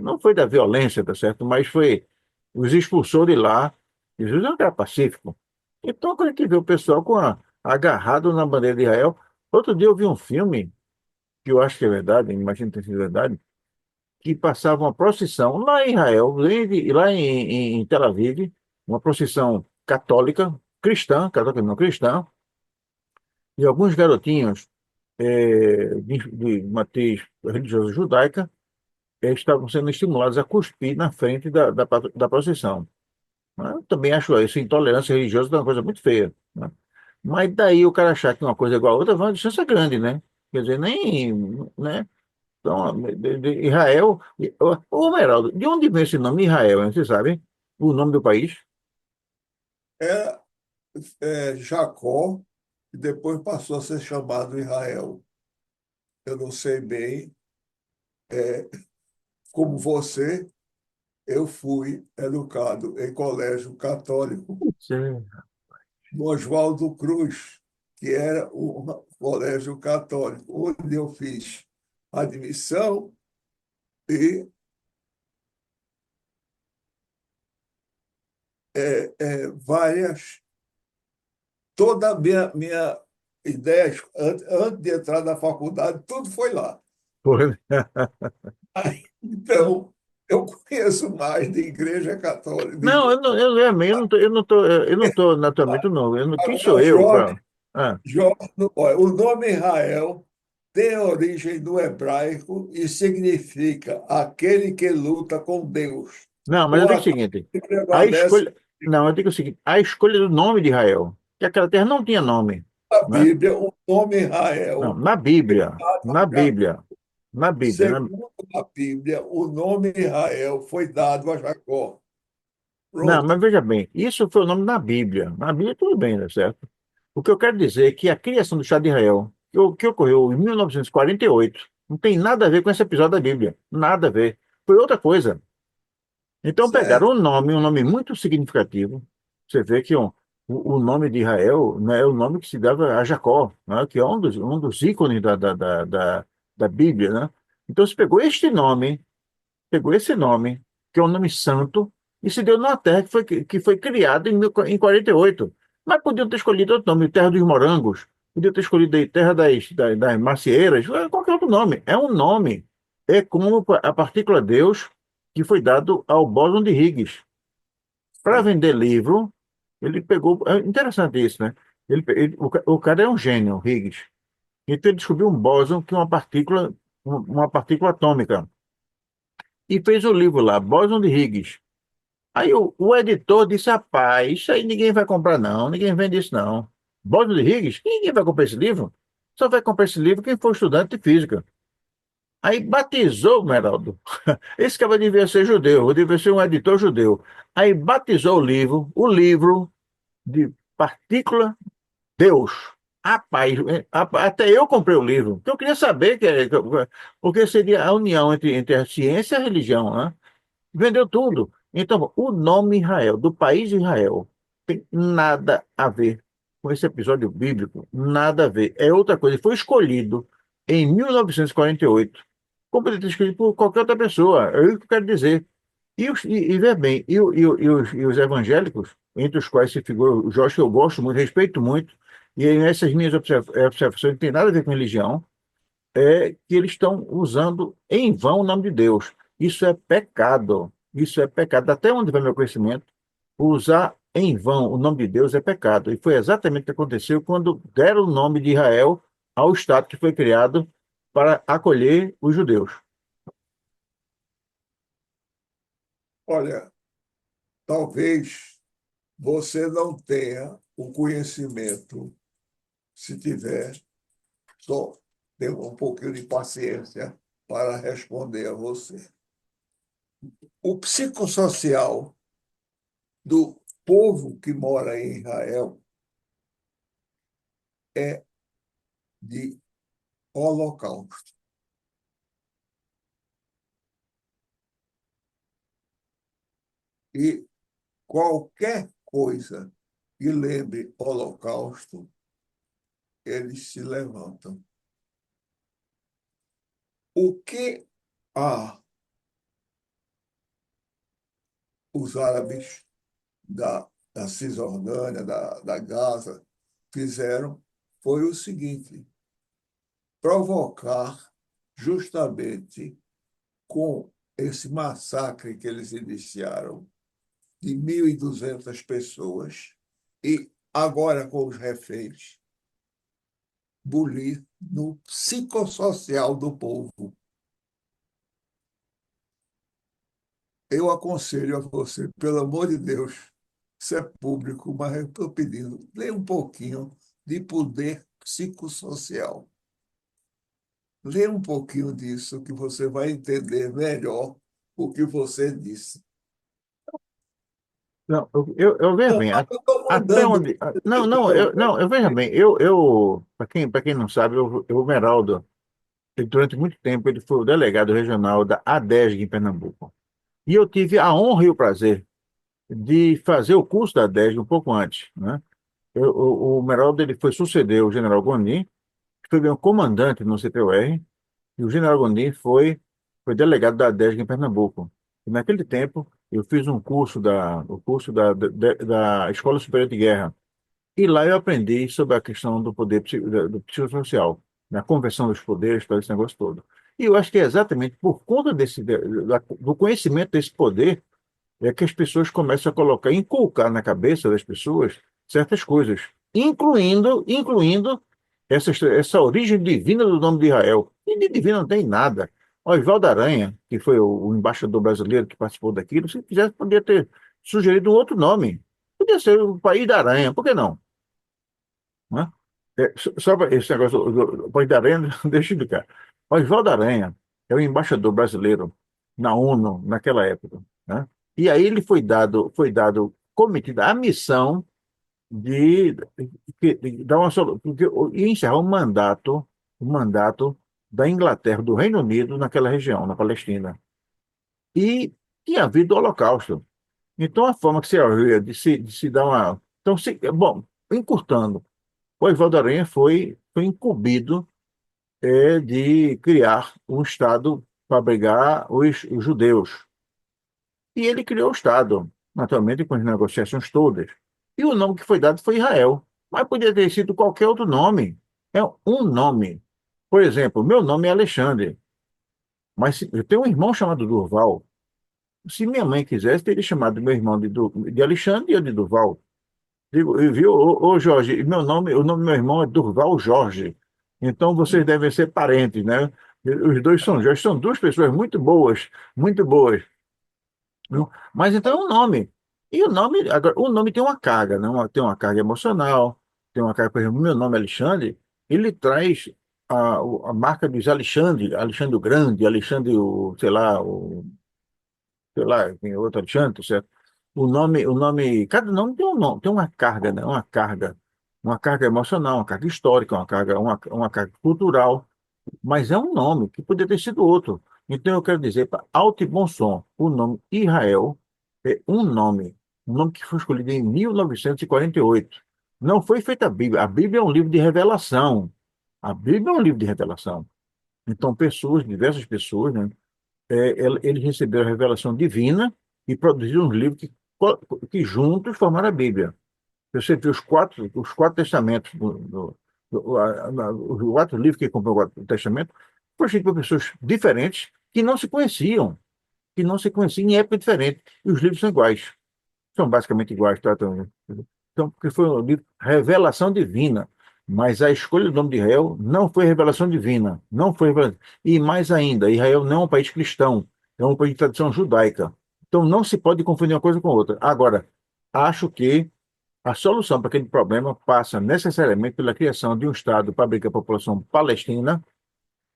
não foi da violência, tá certo? Mas foi, os expulsou de lá. Jesus é um cara pacífico. Então, quando a gente vê o pessoal agarrado na bandeira de Israel, outro dia eu vi um filme, que eu acho que é verdade, imagino que tenha sido verdade, que passava uma procissão lá em Israel, lá em Tel Aviv, uma procissão católica, cristã, católica não cristã, e alguns garotinhos de matriz religiosa judaica estavam sendo estimulados a cuspir na frente da procissão. Né? Eu também acho isso, intolerância religiosa é uma coisa muito feia. Né? Mas daí o cara achar que uma coisa é igual a outra, vai uma distância grande, né? Quer dizer, nem, né? Então, de Israel, ô Meraldo, de onde vem esse nome Israel, hein? Você sabe? O nome do país? É, Jacó, e depois passou a ser chamado Israel. Eu não sei bem, como você, eu fui educado em colégio católico Sim. no Oswaldo Cruz, que era um colégio católico, onde eu fiz admissão e várias. Toda a minha ideia, antes de entrar na faculdade, tudo foi lá. Foi. Então, eu conheço mais de igreja católica, Não, eu não tô naturalmente, não. Quem sou Agora, eu? Jorge, Ah. Jorge, olha, o nome Israel tem origem do hebraico e significa aquele que luta com Deus, Não, mas eu ou digo o aquele seguinte, que a prevalece escolha, não, eu digo o seguinte, a escolha do nome de Israel, que aquela terra não tinha nome, na né? Bíblia. O nome Não, Israel, na Bíblia, na já, Bíblia, na Bíblia, segundo a Bíblia, o nome Israel foi dado a Jacó. não, Pronto. mas veja bem, isso foi o nome na Bíblia. Na Bíblia tudo bem, né, certo? O que eu quero dizer é que a criação do Estado de Israel, que ocorreu em 1948, não tem nada a ver com esse episódio da Bíblia. Nada a ver. Foi outra coisa. Então pegaram Certo, um nome muito significativo. Você vê que o nome de Israel, né, é o nome que se dava a Jacó, né, que é um dos ícones da Bíblia, né? Então se pegou esse nome, que é um nome santo, e se deu numa terra que foi criada em 48. Mas podiam ter escolhido outro nome, Terra dos Morangos, podiam ter escolhido aí Terra das Macieiras, qualquer outro nome. É um nome. É como a partícula Deus que foi dado ao bóson de Higgs. Para certo. vender livro, ele pegou. É interessante isso, né? O cara é um gênio, Higgs. Então ele descobriu um bóson que é uma partícula atômica e fez o livro lá, Bóson de Higgs. Aí o editor disse, rapaz, isso aí ninguém vai comprar não, ninguém vende isso não. Bóson de Higgs? Ninguém vai comprar esse livro. Só vai comprar esse livro quem for estudante de física. Aí batizou, Meraldo. Esse cara devia ser judeu, devia ser um editor judeu. Aí batizou o livro de Partícula Deus. Rapaz, até eu comprei o livro, porque eu queria saber porque seria a união entre a ciência e a religião, né? Vendeu tudo. Então, o nome Israel, do país Israel, tem nada a ver com esse episódio bíblico, nada a ver. É outra coisa. Ele foi escolhido em 1948, como poderia ter escolhido por qualquer outra pessoa. É isso que eu quero dizer. E veja bem, e os evangélicos, entre os quais se figura o Jorge, que eu gosto muito, respeito muito, e aí essas minhas observações não têm nada a ver com religião, é que eles estão usando em vão o nome de Deus. Isso é pecado. Isso é pecado. Até onde vai meu conhecimento, usar em vão o nome de Deus é pecado. E foi exatamente o que aconteceu quando deram o nome de Israel ao Estado que foi criado para acolher os judeus. Olha, talvez você não tenha o conhecimento, se tiver, só tenha um pouquinho de paciência para responder a você. O psicossocial do povo que mora em Israel é de holocausto. E qualquer coisa que lembre holocausto, eles se levantam. O que ah, os árabes da Cisjordânia, da Gaza, fizeram foi o seguinte: provocar justamente com esse massacre que eles iniciaram de 1.200 pessoas e agora com os reféns, bulir no psicossocial do povo. Eu aconselho a você, pelo amor de Deus, isso é público, mas eu estou pedindo, lê um pouquinho de poder psicossocial. Lê um pouquinho disso que você vai entender melhor o que você disse. Não, eu veja Não, bem, eu estou até mandando. onde. Não, não, eu veja bem, para quem não sabe, o Meraldo, durante muito tempo, ele foi o delegado regional da ADESG em Pernambuco. E eu tive a honra e o prazer de fazer o curso da ADESG um pouco antes, né? O Meraldo ele foi suceder o general Gondim, que foi meu comandante no CPUR, e o general Gondim foi delegado da ADESG em Pernambuco. E naquele tempo, eu fiz o curso da Escola Superior de Guerra. E lá eu aprendi sobre a questão do poder do psicossocial, na conversão dos poderes, todo esse negócio todo. E eu acho que é exatamente por conta do conhecimento desse poder é que as pessoas começam a colocar, inculcar na cabeça das pessoas certas coisas, incluindo essa origem divina do nome de Israel. E de divino não tem nada. O Oswaldo Aranha, que foi o embaixador brasileiro que participou daquilo, se quisesse, podia ter sugerido um outro nome. Podia ser o País da Aranha, por que não? Né? Só para esse negócio do País da Aranha, deixa eu explicar. Oswaldo Aranha é o embaixador brasileiro na ONU naquela época, né? E aí ele foi dado cometida a missão de dar uma solução, e encerrar o mandato da Inglaterra, do Reino Unido naquela região, na Palestina. E tinha havido o Holocausto. Então a forma que se havia de se dar uma. Então, bom, encurtando. O Oswaldo Aranha foi incumbido de criar um Estado para abrigar os judeus. E ele criou o Estado, naturalmente com as negociações todas. E o nome que foi dado foi Israel. Mas podia ter sido qualquer outro nome. É um nome. Por exemplo, meu nome é Alexandre, mas eu tenho um irmão chamado Durval. Se minha mãe quisesse, teria chamado meu irmão de Alexandre e eu de Durval. Digo, viu, ô Jorge, o nome do meu irmão é Durval Jorge. Então vocês devem ser parentes, né? Os dois são Jorge, são duas pessoas muito boas, muito boas. Viu? Mas então é um nome. E agora, o nome tem uma carga, né? Tem uma carga emocional, tem uma carga, por exemplo, meu nome é Alexandre, ele traz a marca dos Alexandre, Alexandre o Grande, Alexandre sei lá, tem outro Alexandre, certo? Cada nome tem um nome, tem uma carga, né? Uma carga emocional, uma carga histórica, uma carga cultural, mas é um nome que poderia ter sido outro. Então eu quero dizer, para alto e bom som, o nome Israel um nome que foi escolhido em 1948. Não foi feita a Bíblia. A Bíblia é um livro de revelação. A Bíblia é um livro de revelação. Então, pessoas, diversas pessoas, né, eles receberam a revelação divina e produziram um livro que juntos formaram a Bíblia. Você vê os quatro testamentos, os quatro livros que compõem o quatro testamento, foram escritos por pessoas diferentes que não se conheciam em época diferente. E os livros são iguais, são basicamente iguais, tá? Então, porque foi um livro revelação divina. Mas a escolha do nome de Israel não foi revelação divina, não foi revelação. E mais ainda, Israel não é um país cristão, é um país de tradição judaica. Então não se pode confundir uma coisa com outra. Agora, acho que a solução para aquele problema passa necessariamente pela criação de um Estado para abrigar a população palestina,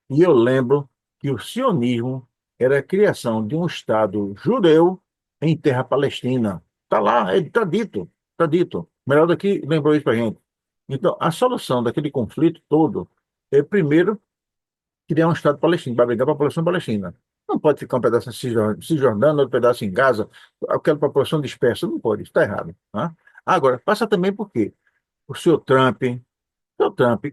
e eu lembro que o sionismo era a criação de um Estado judeu em terra palestina. Está lá, está dito, está dito. Melhor daqui lembrou isso para a gente. Então, a solução daquele conflito todo é, primeiro, criar um Estado palestino, para abrigar a população palestina. Não pode ficar um pedaço em Cisjordânia, outro pedaço em Gaza, aquela população dispersa. Não pode, isso está errado. Tá? Agora, passa também por quê? O seu Trump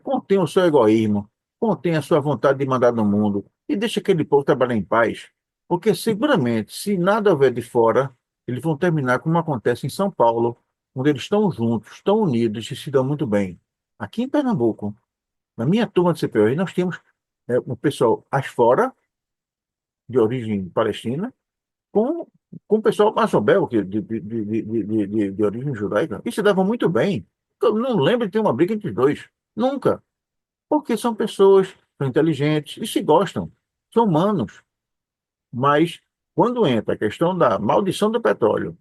contém o seu egoísmo, contém a sua vontade de mandar no mundo e deixa aquele povo trabalhar em paz. Porque seguramente, se nada houver de fora, eles vão terminar como acontece em São Paulo, onde eles estão juntos, estão unidos e se dão muito bem. Aqui em Pernambuco, na minha turma de CPI, nós tínhamos um pessoal fora, de origem palestina, com, com o pessoal macabeu, de origem judaica, e se davam muito bem. Eu não lembro de ter uma briga entre os dois. Nunca. Porque são pessoas, são inteligentes e se gostam, são humanos. Mas quando entra a questão da maldição do petróleo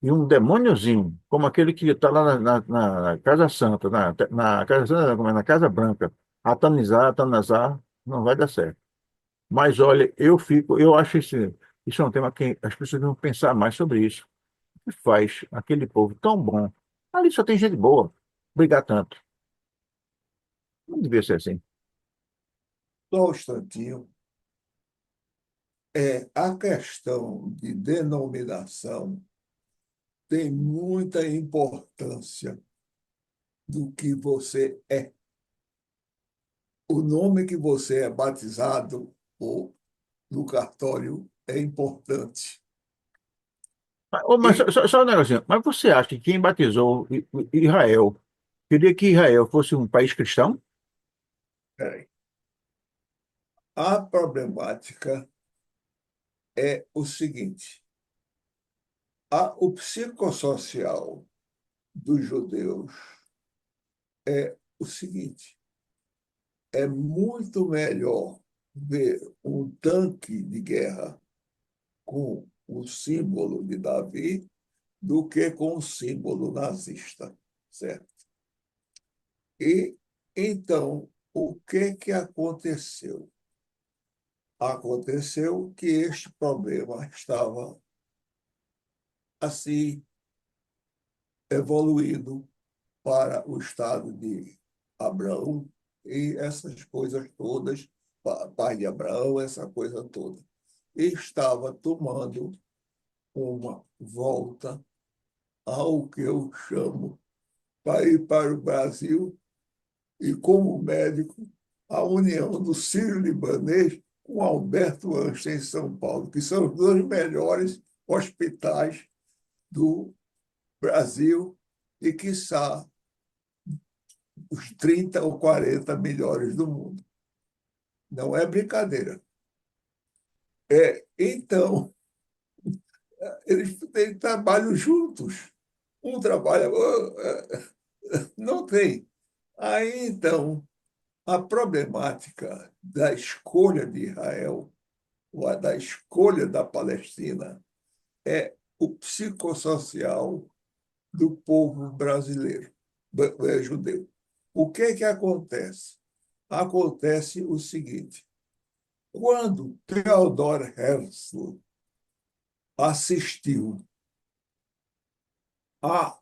e um demôniozinho, como aquele que está lá na Casa Santa, na Casa Santa, como é, na Casa Branca, atanizar, não vai dar certo. Mas olha, eu acho isso é um tema que as pessoas vão pensar mais sobre isso. O que faz aquele povo tão bom? Ali só tem gente boa. Brigar tanto. Não devia ser assim. Só um instantinho. A questão de denominação tem muita importância do que você é. O nome que você é batizado ou no cartório é importante. Mas E, só um negocinho. Mas você acha que quem batizou Israel queria que Israel fosse um país cristão? peraí, a problemática é o seguinte: o psicossocial dos judeus é o seguinte: é muito melhor ver um tanque de guerra com o símbolo de Davi do que com o símbolo nazista, certo? E então, o que aconteceu? Aconteceu que este problema estava assim evoluído para o estado de Abraão e essas coisas todas, pai de Abraão, essa coisa toda. E estava tomando uma volta ao que eu chamo para ir para o Brasil e, como médico, a união do Sírio-Libanês com Alberto Einstein em São Paulo, que são os dois melhores hospitais do Brasil e, quiçá, os 30 ou 40 melhores do mundo. Não é brincadeira. Então, eles trabalham juntos. Um trabalha, não tem. Aí, então, a problemática da escolha de Israel, ou da escolha da Palestina, é o psicossocial do povo brasileiro, judeu. O que acontece? Acontece o seguinte: quando Theodor Herzl assistiu à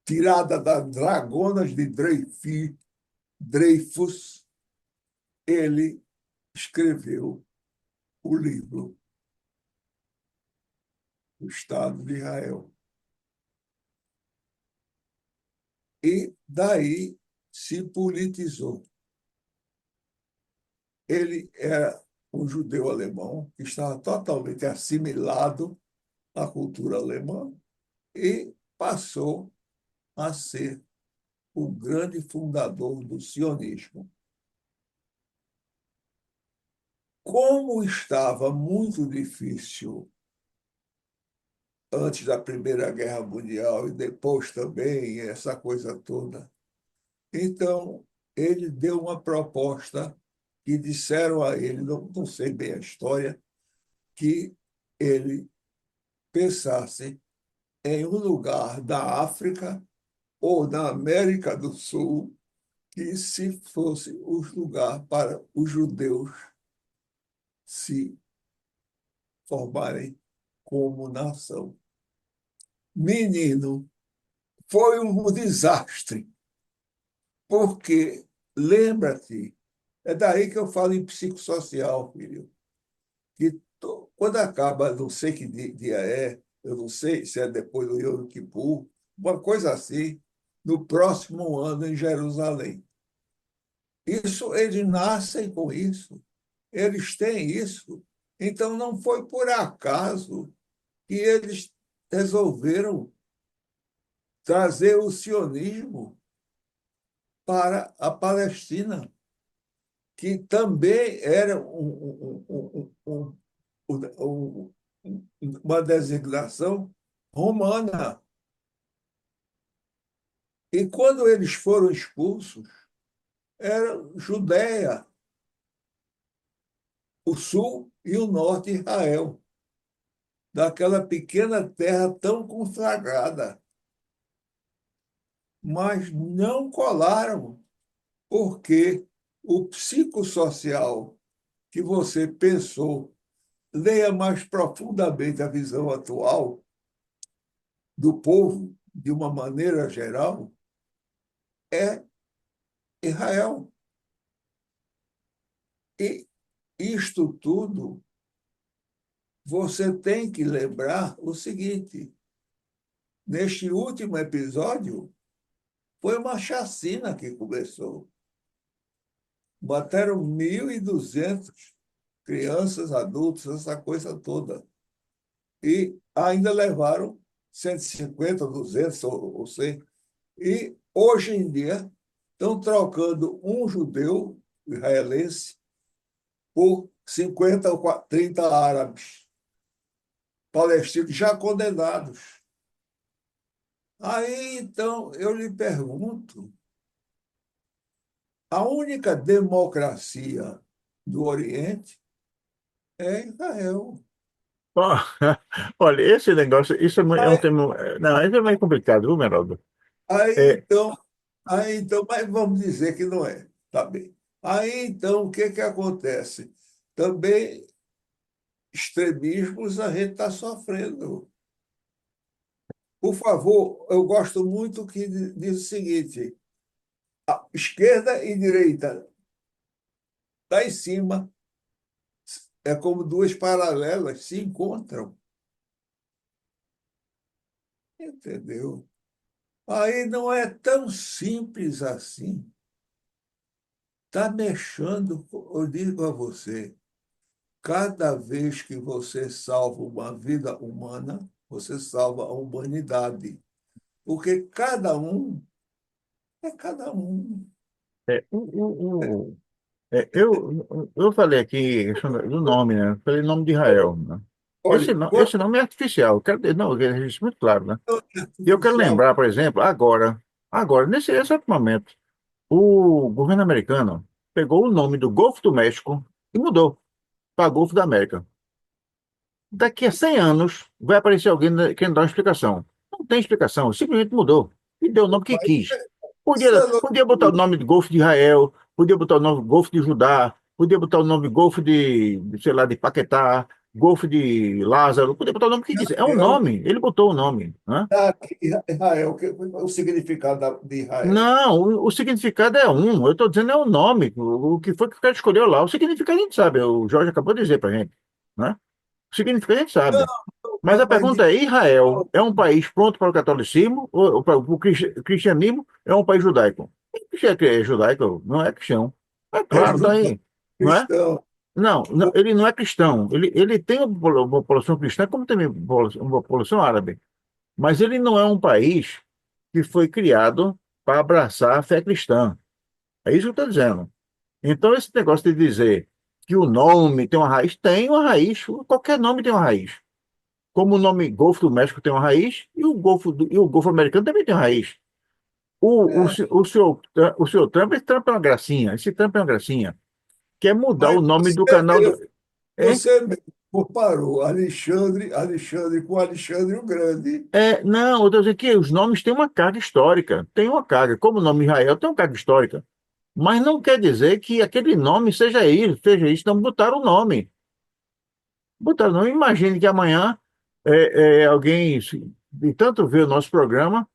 tirada das Dragonas de Dreyfus, ele escreveu o livro o Estado de Israel. E daí se politizou. Ele era um judeu alemão que estava totalmente assimilado à cultura alemã e passou a ser o grande fundador do sionismo. Como estava muito difícil antes da Primeira Guerra Mundial e depois também, essa coisa toda, então ele deu uma proposta que disseram a ele, não sei bem a história, que ele pensasse em um lugar da África ou na América do Sul que se fosse o lugar para os judeus se formarem como nação. Menino, foi um desastre, porque, lembra-te, é daí que eu falo em psicossocial, filho, que quando acaba, não sei que dia é, eu não sei se é depois do Yom Kippur, uma coisa assim, no próximo ano em Jerusalém. Isso, eles nascem com isso, eles têm isso. Então, não foi por acaso que eles resolveram trazer o sionismo para a Palestina, que também era uma designação romana. E quando eles foram expulsos, era Judéia, o sul e o norte de Israel, daquela pequena terra tão consagrada. Mas não colaram, porque o psicossocial que você pensou, leia mais profundamente a visão atual do povo, de uma maneira geral, é Israel. E isto tudo, você tem que lembrar o seguinte: neste último episódio, foi uma chacina que começou. Mataram 1.200 crianças, adultos, essa coisa toda. E ainda levaram 150, 200 ou 100. E, hoje em dia, estão trocando um judeu israelense por 50 ou 30 árabes palestinos já condenados. Aí, então, eu lhe pergunto, a única democracia do Oriente é Israel. Ó, olha, esse negócio, isso é um Aí, tema. Não, isso é meio complicado, viu, Meraldo? aí, É, então, aí, então, mas vamos dizer que não é, tá bem. Aí, então, o que que acontece? Também extremismos a gente está sofrendo. Por favor, eu gosto muito que diz o seguinte: esquerda e direita, lá em cima, é como duas paralelas, se encontram, entendeu? Aí não é tão simples assim. Está mexendo, eu digo a você, cada vez que você salva uma vida humana, você salva a humanidade. Porque cada um é cada um. é, o, eu falei aqui do nome, né? Eu falei o nome de Israel, né? Olha, Esse quando nome é artificial, eu quero, não, eu quero isso muito claro, né? é E eu quero artificial, lembrar, por exemplo, agora, nesse exato momento, o governo americano pegou o nome do Golfo do México e mudou para Golfo da América. Daqui a 100 anos vai aparecer alguém querendo dar uma explicação. Não tem explicação, simplesmente mudou e deu o nome que mas quis. isso é Podia botar o loucura. nome de Golfo de Israel, podia botar o nome Golfo de Judá, podia botar o nome Golfo sei lá, de Paquetá, Golfo de Lázaro, podia botar o nome que quiser. É um Israel, nome, ele botou o nome, né? Israel, o significado de Israel. Não, o significado é um, eu estou dizendo é o nome, o que foi que o cara escolheu lá. O significado a gente sabe, o Jorge acabou de dizer para gente, né? O significado a gente sabe. Mas a Não, mas pergunta é: Israel é um país pronto para o catolicismo ou para o cristianismo? É um país judaico? Que é judaico, não é cristão. É é claro, tá judeu aí, não é? cristão. Não, ele não é cristão. Ele tem uma população cristã, como também uma população árabe. Mas ele não é um país que foi criado para abraçar a fé cristã. É isso que eu estou dizendo. Então, esse negócio de dizer que o nome tem uma raiz, qualquer nome tem uma raiz. Como o nome Golfo do México tem uma raiz, e o Golfo Americano também tem uma raiz. É, O senhor Trump, esse Trump é uma gracinha, esse Trump é uma gracinha. Quer mudar o mas nome do canal do. É, você mesmo comparou Alexandre com Alexandre o Grande. não, eu estou dizendo que os nomes têm uma carga histórica, tem uma carga, como o nome Israel tem uma carga histórica. Mas não quer dizer que aquele nome seja isso, não botaram o nome. Botaram o nome, imagine que amanhã alguém, de tanto ver o nosso programa,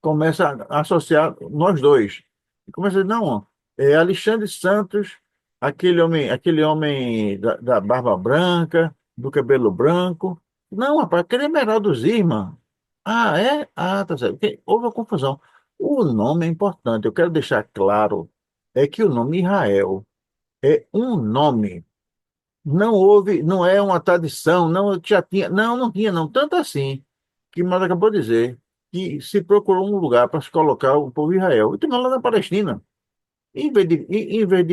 começa a associar nós dois. E começa a dizer, não, é Alexandre Santos, aquele homem da barba branca, do cabelo branco. Não, rapaz, aquele é Meraldo Zirma. Ah, é? Ah, tá certo. Houve uma confusão. O nome é importante, eu quero deixar claro, é que o nome Israel é um nome. Não houve, não é uma tradição, não já tinha, não tinha, não, tanto assim, que Mara acabou de dizer, que se procurou um lugar para se colocar o povo de Israel. E tem lá na Palestina. Em vez de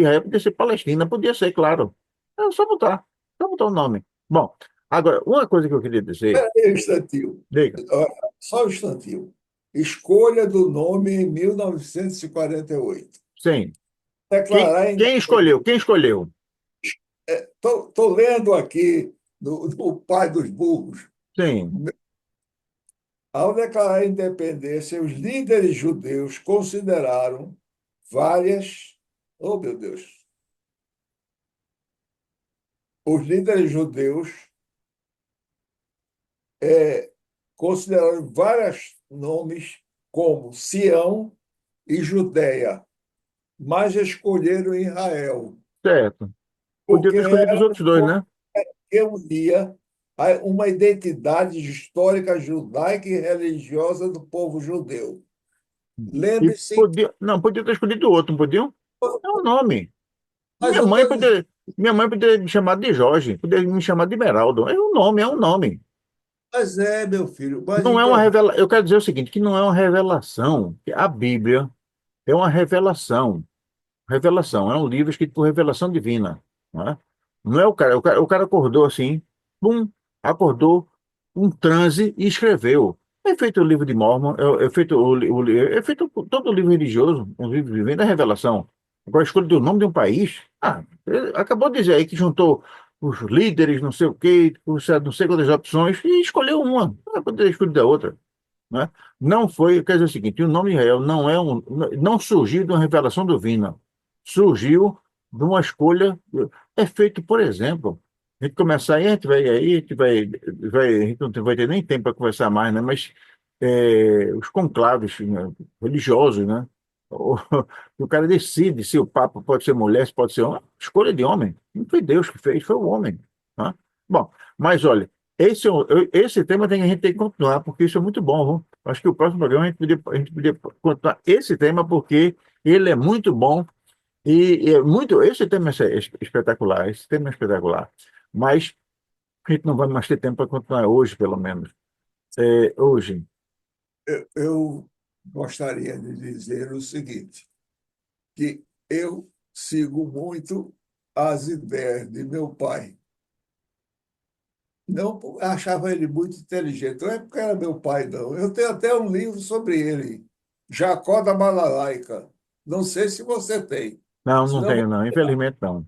Israel, podia ser Palestina, podia ser, claro. É só botar o nome. Bom, agora, uma coisa que eu queria dizer, Espera aí um instantinho. diga, Olha, só um instantinho. Escolha do nome em 1948. sim, Declarar a quem independência. escolheu? Quem escolheu? Estou lendo aqui do Pai dos Burros. Sim, Ao declarar a independência, os líderes judeus consideraram várias. Oh, meu Deus! Os líderes judeus consideraram vários nomes como Sião e Judéia, mas escolheram Israel, certo. Podia porque ter escolhido os era outros dois, né? que unia uma identidade histórica judaica e religiosa do povo judeu. E Lembre-se, podia, não, podia ter escolhido o outro, não podiam? É um nome. mas eu estou dizendo, Minha mãe poderia me chamar de Jorge, poderia me chamar de Meraldo. É um nome, é um nome. mas meu filho, mas Não é uma então, revela. Eu quero dizer o seguinte, que não é uma revelação. A Bíblia é uma revelação. Revelação, é um livro escrito por revelação divina. Não é, não é o cara acordou assim, pum, acordou, um transe e escreveu. É feito o livro de Mórmon, é feito é feito todo o livro religioso, um livro vivendo a revelação. Agora, a escolha do nome de um país, ele acabou de dizer aí que juntou os líderes, não sei o quê, não sei quantas opções, e escolheu uma. Não poderia escolher da outra, né? Não foi, quer dizer o seguinte, o nome Israel não surgiu de uma revelação divina, surgiu de uma escolha, é feito, por exemplo, a gente começar aí, a gente a gente não vai ter nem tempo para conversar mais, né? Mas os conclaves, né, religiosos, né? O, o cara decide se o Papa pode ser mulher, se pode ser homem, escolha de homem, não foi Deus que fez, foi o homem, né? Bom, mas olha, esse tema a gente tem que continuar, porque isso é muito bom, viu? Acho que o próximo programa a gente podia continuar esse tema, porque ele é muito bom e é muito. Esse tema é espetacular, esse tema é espetacular. Mas a gente não vai mais ter tempo para continuar hoje, pelo menos. Hoje, eu gostaria de dizer o seguinte, que eu sigo muito as ideias de meu pai. Não achava ele muito inteligente, não é porque era meu pai, não. Eu tenho até um livro sobre ele, Jacó da Balalaica. Não sei se você tem. não, Se não não, tenho, não, infelizmente não.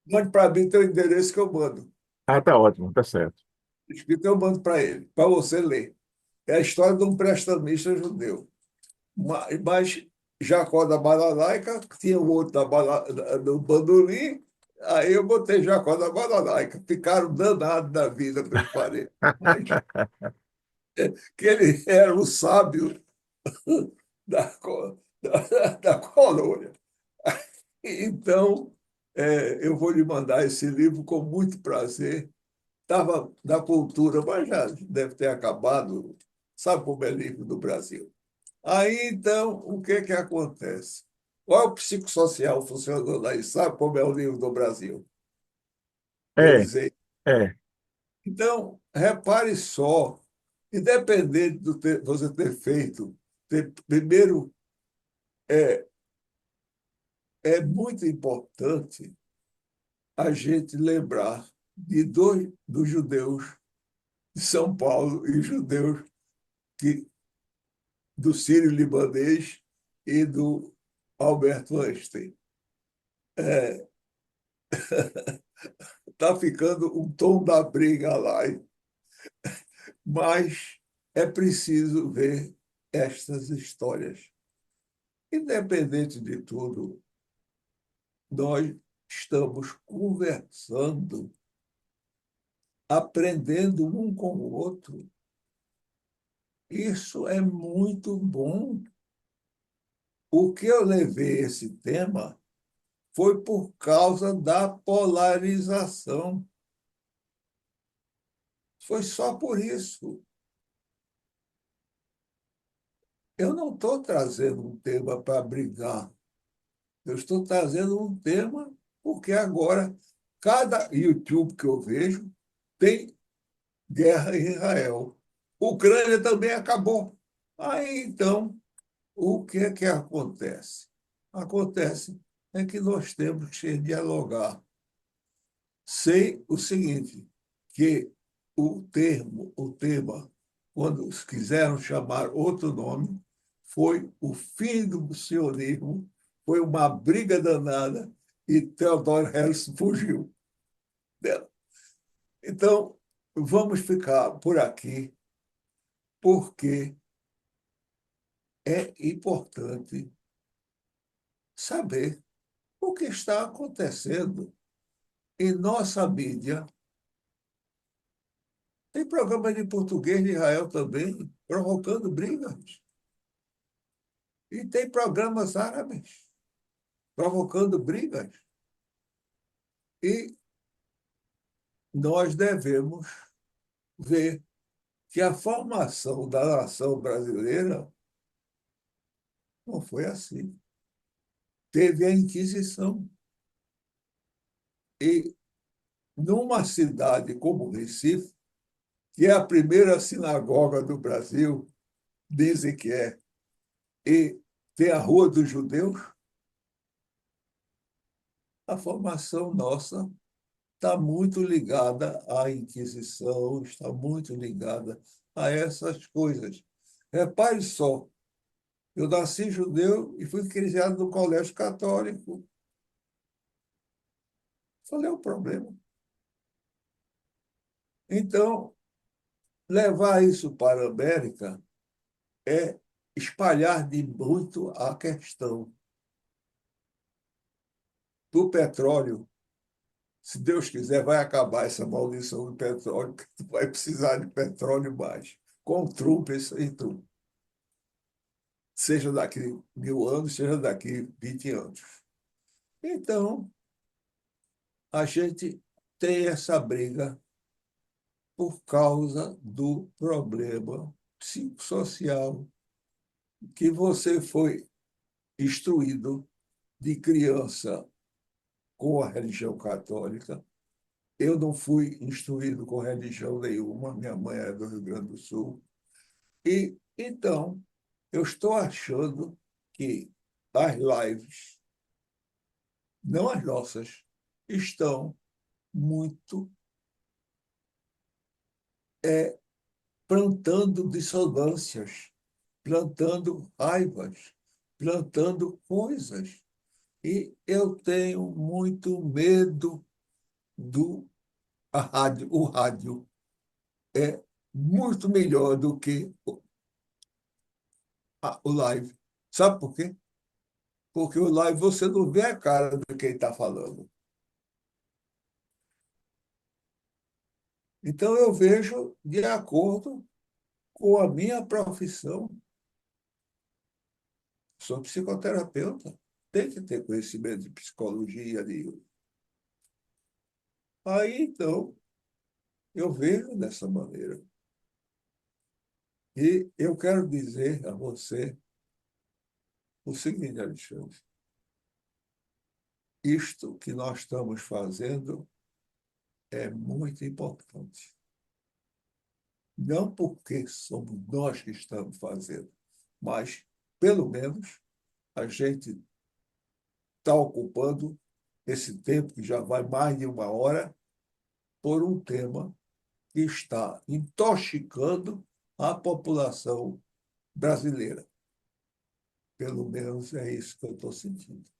mande para mim teu endereço que eu mando. Ah, tá ótimo, tá certo. Escrito eu mando para ele, para você ler. É a história de um prestamista judeu. Mas Jacó da Balalaica, tinha o outro do bandolim, aí eu botei Jacó da Balalaica. Ficaram danados da vida, meus parentes. Mas que ele era o sábio da colônia. Então, eu vou lhe mandar esse livro com muito prazer, estava na cultura, mas já deve ter acabado. Sabe como é livro do Brasil? Aí, então, o que que acontece? Qual é o psicossocial funcionando aí? Sabe como é o livro do Brasil? Quer É, dizer, é, então, repare só, independente você ter feito, primeiro, é, é muito importante a gente lembrar dos judeus de São Paulo e judeus que, do Sírio-Libanês e do Alberto Einstein. Está ficando um tom da briga lá, mas é preciso ver estas histórias. Independente de tudo, nós estamos conversando, aprendendo um com o outro. Isso é muito bom. O que eu levei esse tema foi por causa da polarização. Foi só por isso. Eu não estou trazendo um tema para brigar. Eu estou trazendo um tema porque agora cada YouTube que eu vejo tem guerra em Israel. Ucrânia também acabou. Aí, então, o que é que acontece? Acontece é que nós temos que dialogar. Sei o seguinte, que o tema, quando quiseram chamar outro nome, foi o fim do sionismo, foi uma briga danada e Theodor Herzl fugiu dela. Então, vamos ficar por aqui, porque é importante saber o que está acontecendo em nossa mídia. Tem programa de português de Israel também, provocando brigas. E tem programas árabes, provocando brigas. E nós devemos ver que a formação da nação brasileira não foi assim. Teve a Inquisição. E numa cidade como Recife, que é a primeira sinagoga do Brasil, dizem que é, e tem a Rua dos Judeus, a formação nossa está muito ligada à Inquisição, está muito ligada a essas coisas. Repare só, eu nasci judeu e fui criado no colégio católico. Falei, é o problema. Então, levar isso para a América é espalhar de muito a questão do petróleo. Se Deus quiser, vai acabar essa maldição do petróleo, que tu vai precisar de petróleo mais. Com o Trump, isso aí, Trump. Seja daqui 1.000 anos, seja daqui 20 anos. Então, a gente tem essa briga por causa do problema psicossocial que você foi instruído de criança com a religião católica. Eu não fui instruído com religião nenhuma, minha mãe é do Rio Grande do Sul. E, então, eu estou achando que as lives, não as nossas, estão muito plantando dissonâncias, plantando raivas, plantando coisas. E eu tenho muito medo do a rádio. O rádio é muito melhor do que o live. Sabe por quê? Porque o live você não vê a cara de quem está falando. Então eu vejo de acordo com a minha profissão. Sou psicoterapeuta, tem que ter conhecimento de psicologia. Aí, então, Eu vejo dessa maneira. E eu quero dizer a você o seguinte, Alexandre: isto que nós estamos fazendo é muito importante. Não porque somos nós que estamos fazendo, mas, pelo menos, a gente está ocupando esse tempo, que já vai mais de uma hora, por um tema que está intoxicando a população brasileira. Pelo menos é isso que eu estou sentindo.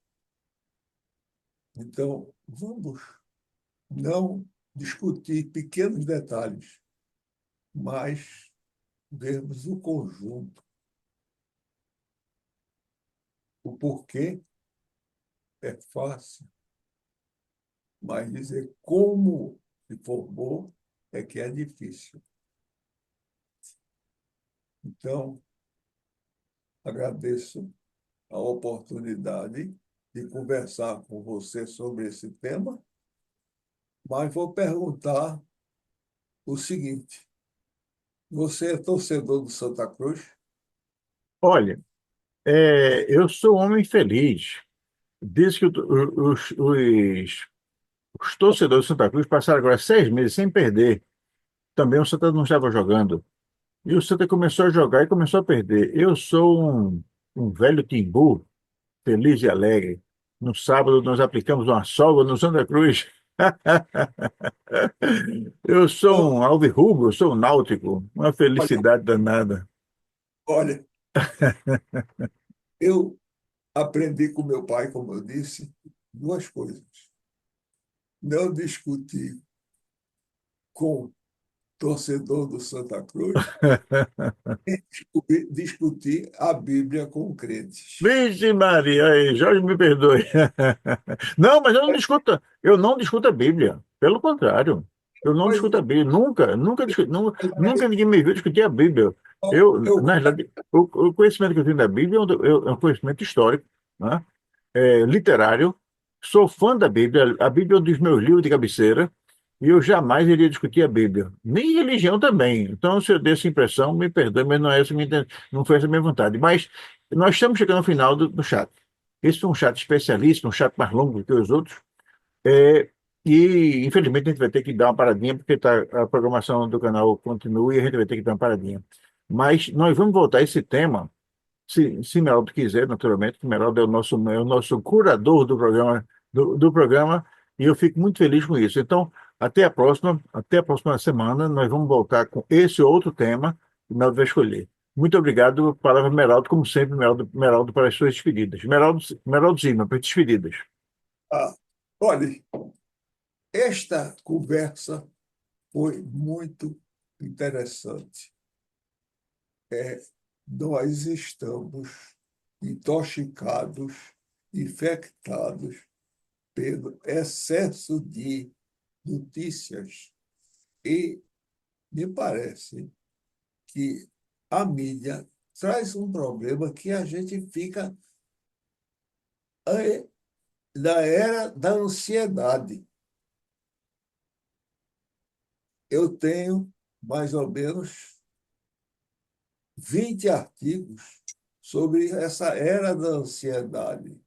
Então, vamos não discutir pequenos detalhes, mas vermos o conjunto. O porquê é fácil, mas dizer como se formou é que é difícil. Então, agradeço a oportunidade de conversar com você sobre esse tema, mas vou perguntar o seguinte: você é torcedor do Santa Cruz? Olha, eu sou um homem feliz. Diz que os torcedores do Santa Cruz passaram agora 6 meses sem perder. Também o Santa não estava jogando. E o Santa começou a jogar e começou a perder. Eu sou um velho timbu, feliz e alegre. No sábado nós aplicamos uma folga no Santa Cruz. Eu sou Então, um alvirrubro, eu sou um náutico. Uma olha, felicidade danada. olha, eu aprendi com meu pai, como eu disse, duas coisas: não discutir com torcedor do Santa Cruz e discutir a Bíblia com crentes. Vixe Maria, aí, Jorge me perdoe. Não, mas eu não discuto a Bíblia. Pelo contrário, eu não Pois discuto a Bíblia. Nunca, nunca, nunca é, ninguém me viu discutir a Bíblia. Eu, eu, na verdade, o conhecimento que eu tenho da Bíblia é um conhecimento histórico, né? Literário. Sou fã da Bíblia. A Bíblia é um dos meus livros de cabeceira. E eu jamais iria discutir a Bíblia. Nem religião também. Então, se eu dei essa impressão, me perdoe, mas não, não foi essa a minha vontade. Mas nós estamos chegando ao final do chat. Esse foi um chat especialista, um chat mais longo do que os outros. É, e, infelizmente, a gente vai ter que dar uma paradinha, porque a programação do canal continua e a gente vai ter que dar uma paradinha. Mas nós vamos voltar a esse tema, se Meraldo quiser, naturalmente, que Meraldo é o nosso curador do programa, e eu fico muito feliz com isso. Então, até a próxima semana, nós vamos voltar com esse outro tema que o Meraldo vai escolher. Muito obrigado, palavra Meraldo, como sempre, Meraldo para as suas despedidas. Meraldo Zima, para as despedidas. ah, olhe, esta conversa foi muito interessante. Nós estamos intoxicados, infectados pelo excesso de notícias e me parece que a mídia traz um problema que a gente fica na era da ansiedade. Eu tenho mais ou menos 20 artigos sobre essa era da ansiedade.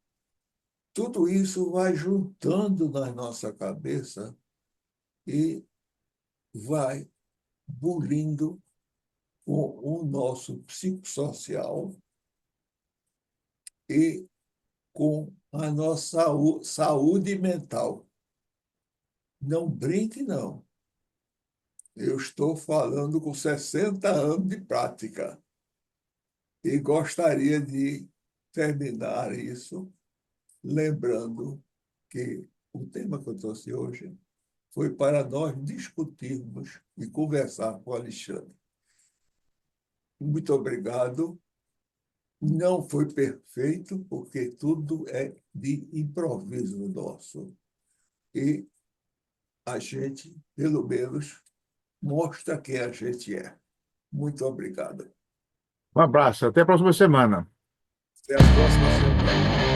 Tudo isso vai juntando na nossa cabeça e vai bulindo com o nosso psicossocial e com a nossa saúde mental. Não brinque, não. Eu estou falando com 60 anos de prática e gostaria de terminar isso lembrando que o tema que eu trouxe hoje foi para nós discutirmos e conversar com o Alexandre. Muito obrigado. Não foi perfeito, porque tudo é de improviso nosso. E a gente, pelo menos, mostra quem a gente é. Muito obrigado. Um abraço, até a próxima semana. Até a próxima semana.